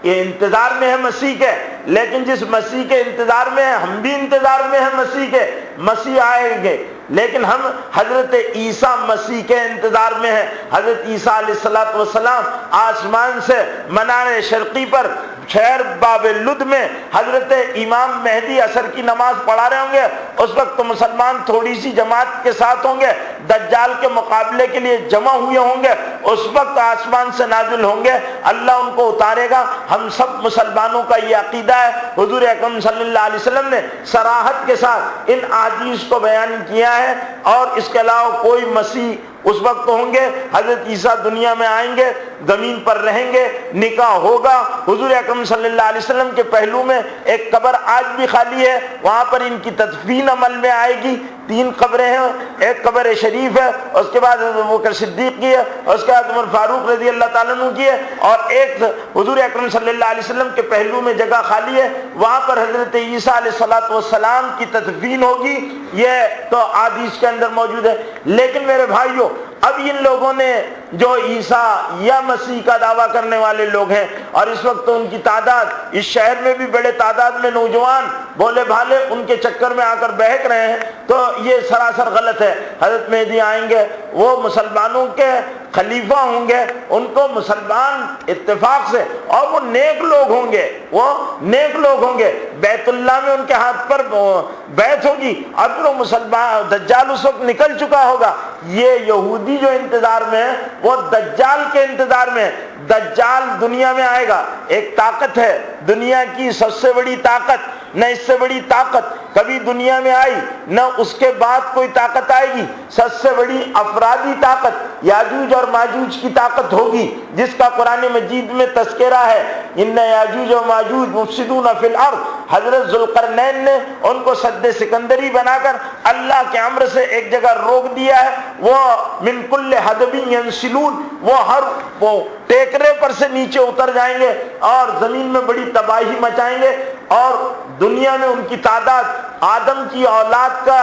یہ انتظار میں ہے مسیح کے، لیکن جس مسیح کے انتظار میں ہے، ہم بھی انتظار میں ہیں مسیح کے، مسیح آئیں گے، لیکن ہم حضرت عیسیٰ مسیح کے انتظار میں ہیں۔ حضرت عیسیٰ علیہ السلام آسمان سے منار شرقی پر شہر باب لد میں حضرت امام مہدی عصر کی نماز پڑھا رہے ہوں گے، اس وقت تو مسلمان تھوڑی سی جماعت کے ساتھ ہوں گے، دجال کے مقابلے کے لیے جمع ہوئے ہوں گے، اس وقت آسمان سے نازل ہوں گے، اللہ ان کو اتارے گا۔ ہم سب مسلمانوں کا یہ عقیدہ ہے۔ حضور اکرم صلی اللہ علیہ وسلم نے صراحت کے ساتھ ان احادیث کو بیان کیا ہے، اور اس کے علاوہ کوئی مسیح اس وقت ہوں گے، حضرت عیسیٰ دنیا میں آئیں گے، زمین پر رہیں گے، نکاح ہوگا۔ حضور اکرم صلی اللہ علیہ وسلم کے پہلو میں ایک قبر آج بھی خالی ہے، وہاں پر ان کی تدفین عمل میں آئے گی۔ 3 قبریں ہیں، ایک قبر شریف ہے، اس کے بعد ابوبکر صدیق کی ہے، اس کے بعد عمر فاروق رضی اللہ تعالیٰ عنہ کی ہے، اور ایک حضور اکرم صلی اللہ علیہ وسلم کے پہلو میں جگہ خالی ہے، وہاں پر حضرت عیسیٰ علیہ السلام کی تدفین ہوگی۔ یہ تو حدیث کے اندر موجود ہے۔ لیکن میرے بھائیوں، اب ان لوگوں نے جو عیسیٰ یا مسیح کا دعویٰ کرنے والے لوگ ہیں، اور اس وقت ان کی تعداد اس شہر میں بھی بڑے تعداد میں نوجوان بولے بھالے ان کے چکر میں آ کر بہک رہے ہیں، تو یہ سراسر غلط ہے۔ حضرت مہدی آئیں گے، وہ مسلمانوں کے خلیفہ ہوں گے، ان کو مسلمان اتفاق سے، اور وہ نیک لوگ ہوں گے، وہ نیک لوگ ہوں گے، بیت اللہ میں ان کے ہاتھ پر بیعت ہوگی، اور پھر وہ مسلمان دجال اس وقت نکل چکا ہوگا۔ یہ یہودی جو انتظار میں ہے وہ دجال کے انتظار میں ہے۔ دجال دنیا میں آئے گا، ایک طاقت ہے دنیا کی سب سے بڑی طاقت، نہ اس سے بڑی طاقت کبھی دنیا میں آئی، نہ اس کے بعد کوئی طاقت آئے گی۔ سب سے بڑی افرادی طاقت یاجوج اور ماجوج کی طاقت ہوگی، جس کا قرآن مجید میں تذکرہ ہے، ان یاجوج و ماجوج مفسدون فی الارض۔ حضرت ذوالقرنین نے ان کو سد سکندری بنا کر اللہ کے امر سے ایک جگہ روک دیا ہے، وہ من کل حدب ینسلون، وہ ہر وہ ٹیکرے پر سے نیچے اتر جائیں گے اور زمین میں بڑی تباہی مچائیں گے، اور دنیا میں ان کی تعداد آدم کی اولاد کا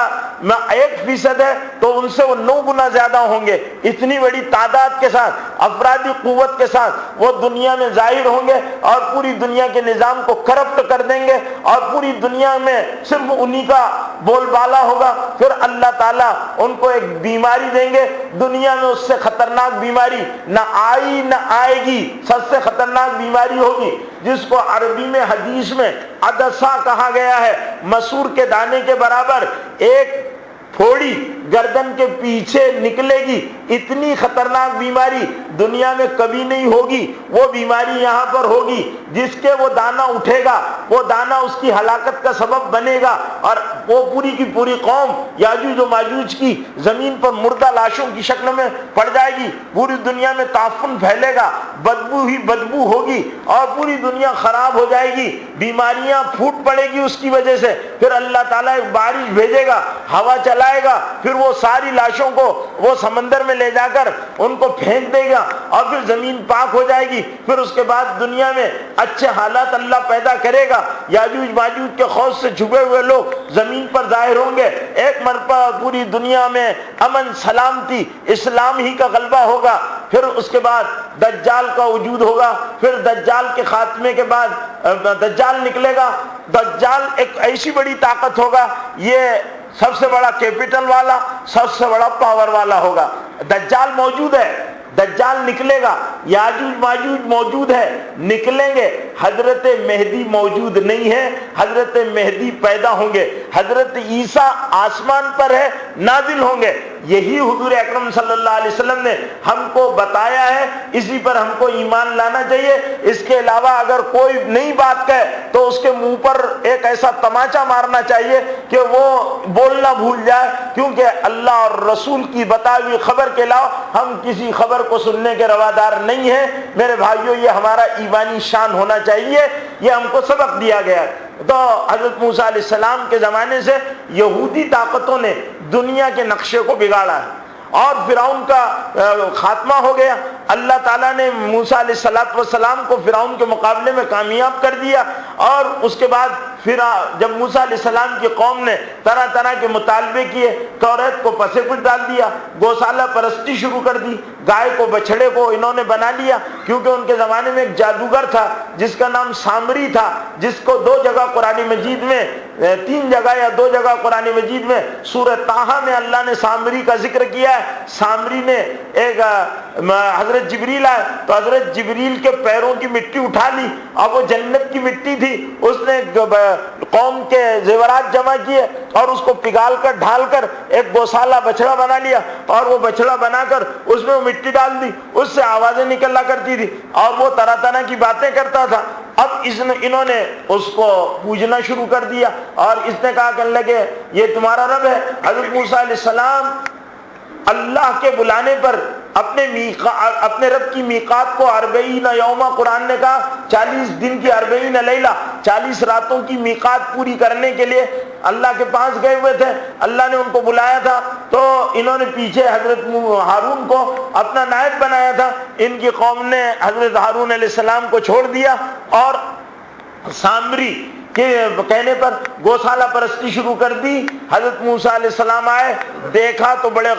1% ہے تو ان سے وہ 9 گنا زیادہ ہوں گے۔ اتنی بڑی تعداد کے ساتھ، افرادی قوت کے ساتھ وہ دنیا میں ظاہر ہوں گے، اور پوری دنیا کے نظام کو کرپٹ کر دیں گے، اور پوری دنیا میں صرف انہی کا بول بالا ہوگا۔ پھر اللہ تعالیٰ ان کو ایک بیماری دیں گے، دنیا میں اس سے خطرناک بیماری نہ آئی نہ آئے گی، سب سے خطرناک بیماری ہوگی، جس کو عربی میں حدیث میں عدسہ کہا گیا ہے۔ مسور کے دانے کے برابر ایک تھوڑی گردن کے پیچھے نکلے گی، اتنی خطرناک بیماری دنیا میں کبھی نہیں ہوگی۔ وہ بیماری یہاں پر ہوگی، جس کے وہ دانہ اٹھے گا، وہ دانہ اس کی ہلاکت کا سبب بنے گا، اور وہ پوری کی پوری قوم یاجوج و ماجوج کی زمین پر مردہ لاشوں کی شکل میں پڑ جائے گی۔ پوری دنیا میں تعفن پھیلے گا، بدبو ہی بدبو ہوگی، اور پوری دنیا خراب ہو جائے گی، بیماریاں پھوٹ پڑے گی اس کی وجہ سے۔ پھر اللہ تعالیٰ ایک بارش بھیجے گا، ہوا چلائے گا، پھر وہ ساری لاشوں کو وہ سمندر میں لے جا کر ان کو پھینک دے گا اور پھر زمین پاک ہو جائے گی. پھر اس کے بعد دنیا میں اچھے حالات اللہ پیدا کرے گا. یاجوج ماجوج کے خوف سے چھپے ہوئے لوگ زمین پر ظاہر ہوں گے. ایک مرتبہ پوری دنیا میں امن سلامتی اسلام ہی کا غلبہ ہوگا. پھر اس کے بعد دجال کا وجود ہوگا. پھر دجال کے خاتمے کے بعد دجال نکلے گا. دجال ایک ایسی بڑی طاقت ہوگا, یہ سب سے بڑا کیپٹل والا, سب سے بڑا پاور والا ہوگا. دجال موجود ہے, دجال نکلے گا. یاجوج ماجوج موجود ہے, نکلیں گے. حضرت مہدی موجود نہیں ہے, حضرت مہدی پیدا ہوں گے. حضرت عیسیٰ آسمان پر ہے, نازل ہوں گے. یہی حضور اکرم صلی اللہ علیہ وسلم نے ہم کو بتایا ہے, اسی پر ہم کو ایمان لانا چاہیے. اس کے علاوہ اگر کوئی نئی بات کہے تو اس کے منہ پر ایک ایسا تماچا مارنا چاہیے کہ وہ بولنا بھول جائے, کیونکہ اللہ اور رسول کی بتائی ہوئی خبر کے علاوہ ہم کسی خبر کو سننے کے روادار نہیں ہیں. میرے بھائیوں, یہ ہمارا ایمانی شان ہونا چاہیے, یہ ہم کو سبق دیا گیا ہے. تو حضرت موسیٰ علیہ السلام کے زمانے سے یہودی طاقتوں نے دنیا کے نقشے کو بگاڑا ہے اور فرعون کا خاتمہ ہو گیا. اللہ تعالیٰ نے موسیٰ علیہ السلام کو فرعون کے مقابلے میں کامیاب کر دیا. اور اس کے بعد پھر جب موسیٰ علیہ السلام کی قوم نے طرح طرح کے مطالبے کیے, توریت کو پسے پش ڈال دیا, گوشالہ پرستی شروع کر دی, گائے کو بچھڑے کو انہوں نے بنا لیا. کیونکہ ان کے زمانے میں ایک جادوگر تھا جس کا نام سامری تھا, جس کو 2 جگہ قرآن مجید میں 3 جگہ یا 2 جگہ قرآن مجید میں سورہ طٰہٰ میں اللہ نے سامری کا ذکر کیا ہے. سامری نے ایک حضرت جبریل آئے تو حضرت جبریل کے پیروں کی مٹی اٹھا لی, اور وہ جنت کی مٹی تھی. اس نے قوم کے زیورات جمع کیے اور اس کو پگھال کر ڈھال کر ایک گوشالہ بچڑا بنا لیا, اور وہ بچڑا بنا کر اس میں وہ مٹی ڈال دی. اس سے آوازیں نکلا کرتی تھی اور وہ طرح طرح کی باتیں کرتا تھا. اب انہوں نے اس کو پوجنا شروع کر دیا اور اس نے کہا کرنے لگے یہ تمہارا رب ہے. حضرت موسیٰ علیہ السلام اللہ کے بلانے پر اپنے رب کی میقات کو 40 یوما, قرآن نے کہا 40 دن کی 40 لیلہ, 40 راتوں کی میقات پوری کرنے کے لیے اللہ کے پاس گئے ہوئے تھے. اللہ نے ان کو بلایا تھا تو انہوں نے پیچھے حضرت ہارون کو اپنا نائب بنایا تھا. ان کی قوم نے حضرت ہارون علیہ السلام کو چھوڑ دیا اور سامری کے کہنے پر گوشالہ پرستی شروع کر دی. حضرت موسیٰ علیہ السلام آئے, دیکھا تو بڑے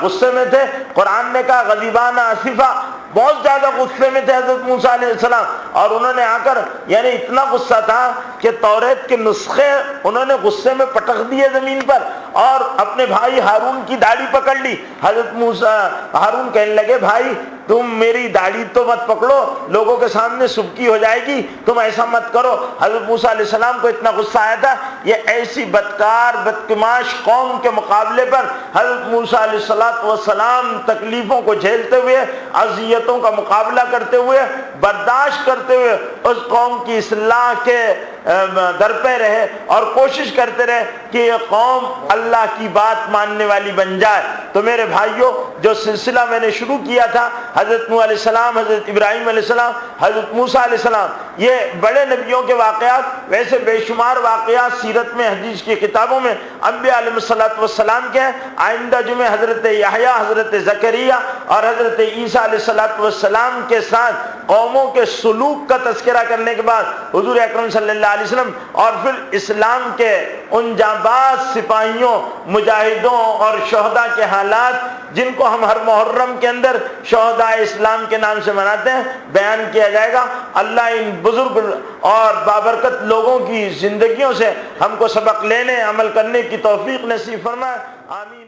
غصے میں تھے. قرآن نے کہا غضبان آصفا, بہت زیادہ غصے میں تھے حضرت موسیٰ علیہ السلام. اور انہوں نے آ کر یعنی اتنا غصہ تھا کہ توریت کے نسخے انہوں نے غصے میں پٹک دیے زمین پر اور اپنے بھائی ہارون کی داڑھی پکڑ لی. حضرت ہارون کہنے لگے بھائی تم میری داڑھی تو مت پکڑو, لوگوں کے سامنے سبکی ہو جائے گی, تم ایسا مت کرو. حضرت موسیٰ علیہ السلام کو اتنا غصہ آیا تھا. یہ ایسی بدکار بدکماش قوم کے مقابلے پر حضرت موسیٰ علیہ السلام تکلیفوں کو جھیلتے ہوئے, اذیتوں کا مقابلہ کرتے ہوئے, برداشت کرتے ہوئے اس قوم کی اصلاح کے در پہ رہے اور کوشش کرتے رہے کہ یہ قوم اللہ کی بات ماننے والی بن جائے. تو میرے بھائیوں, جو سلسلہ میں نے شروع کیا تھا حضرت نوح علیہ السلام, حضرت ابراہیم علیہ السلام, حضرت موسیٰ علیہ السلام, یہ بڑے نبیوں کے واقعات, ویسے بے شمار واقعات سیرت میں حدیث کی کتابوں میں انبیاء علیہ السلام کے ہیں. آئندہ جمعے حضرت یحییٰ, حضرت زکریا اور حضرت عیسیٰ علیہ السلام کے ساتھ قوموں کے سلوک کا تذکرہ کرنے کے بعد حضور اکرم صلی اللہ علیہ وسلم اور پھر اسلام کے ان جانباز سپاہیوں, مجاہدوں اور شہداء کے حالات جن کو ہم ہر محرم کے اندر شہداء اسلام کے نام سے مناتے ہیں بیان کیا جائے گا. اللہ ان بزرگ اور بابرکت لوگوں کی زندگیوں سے ہم کو سبق لینے عمل کرنے کی توفیق نصیب فرمائے. آمین.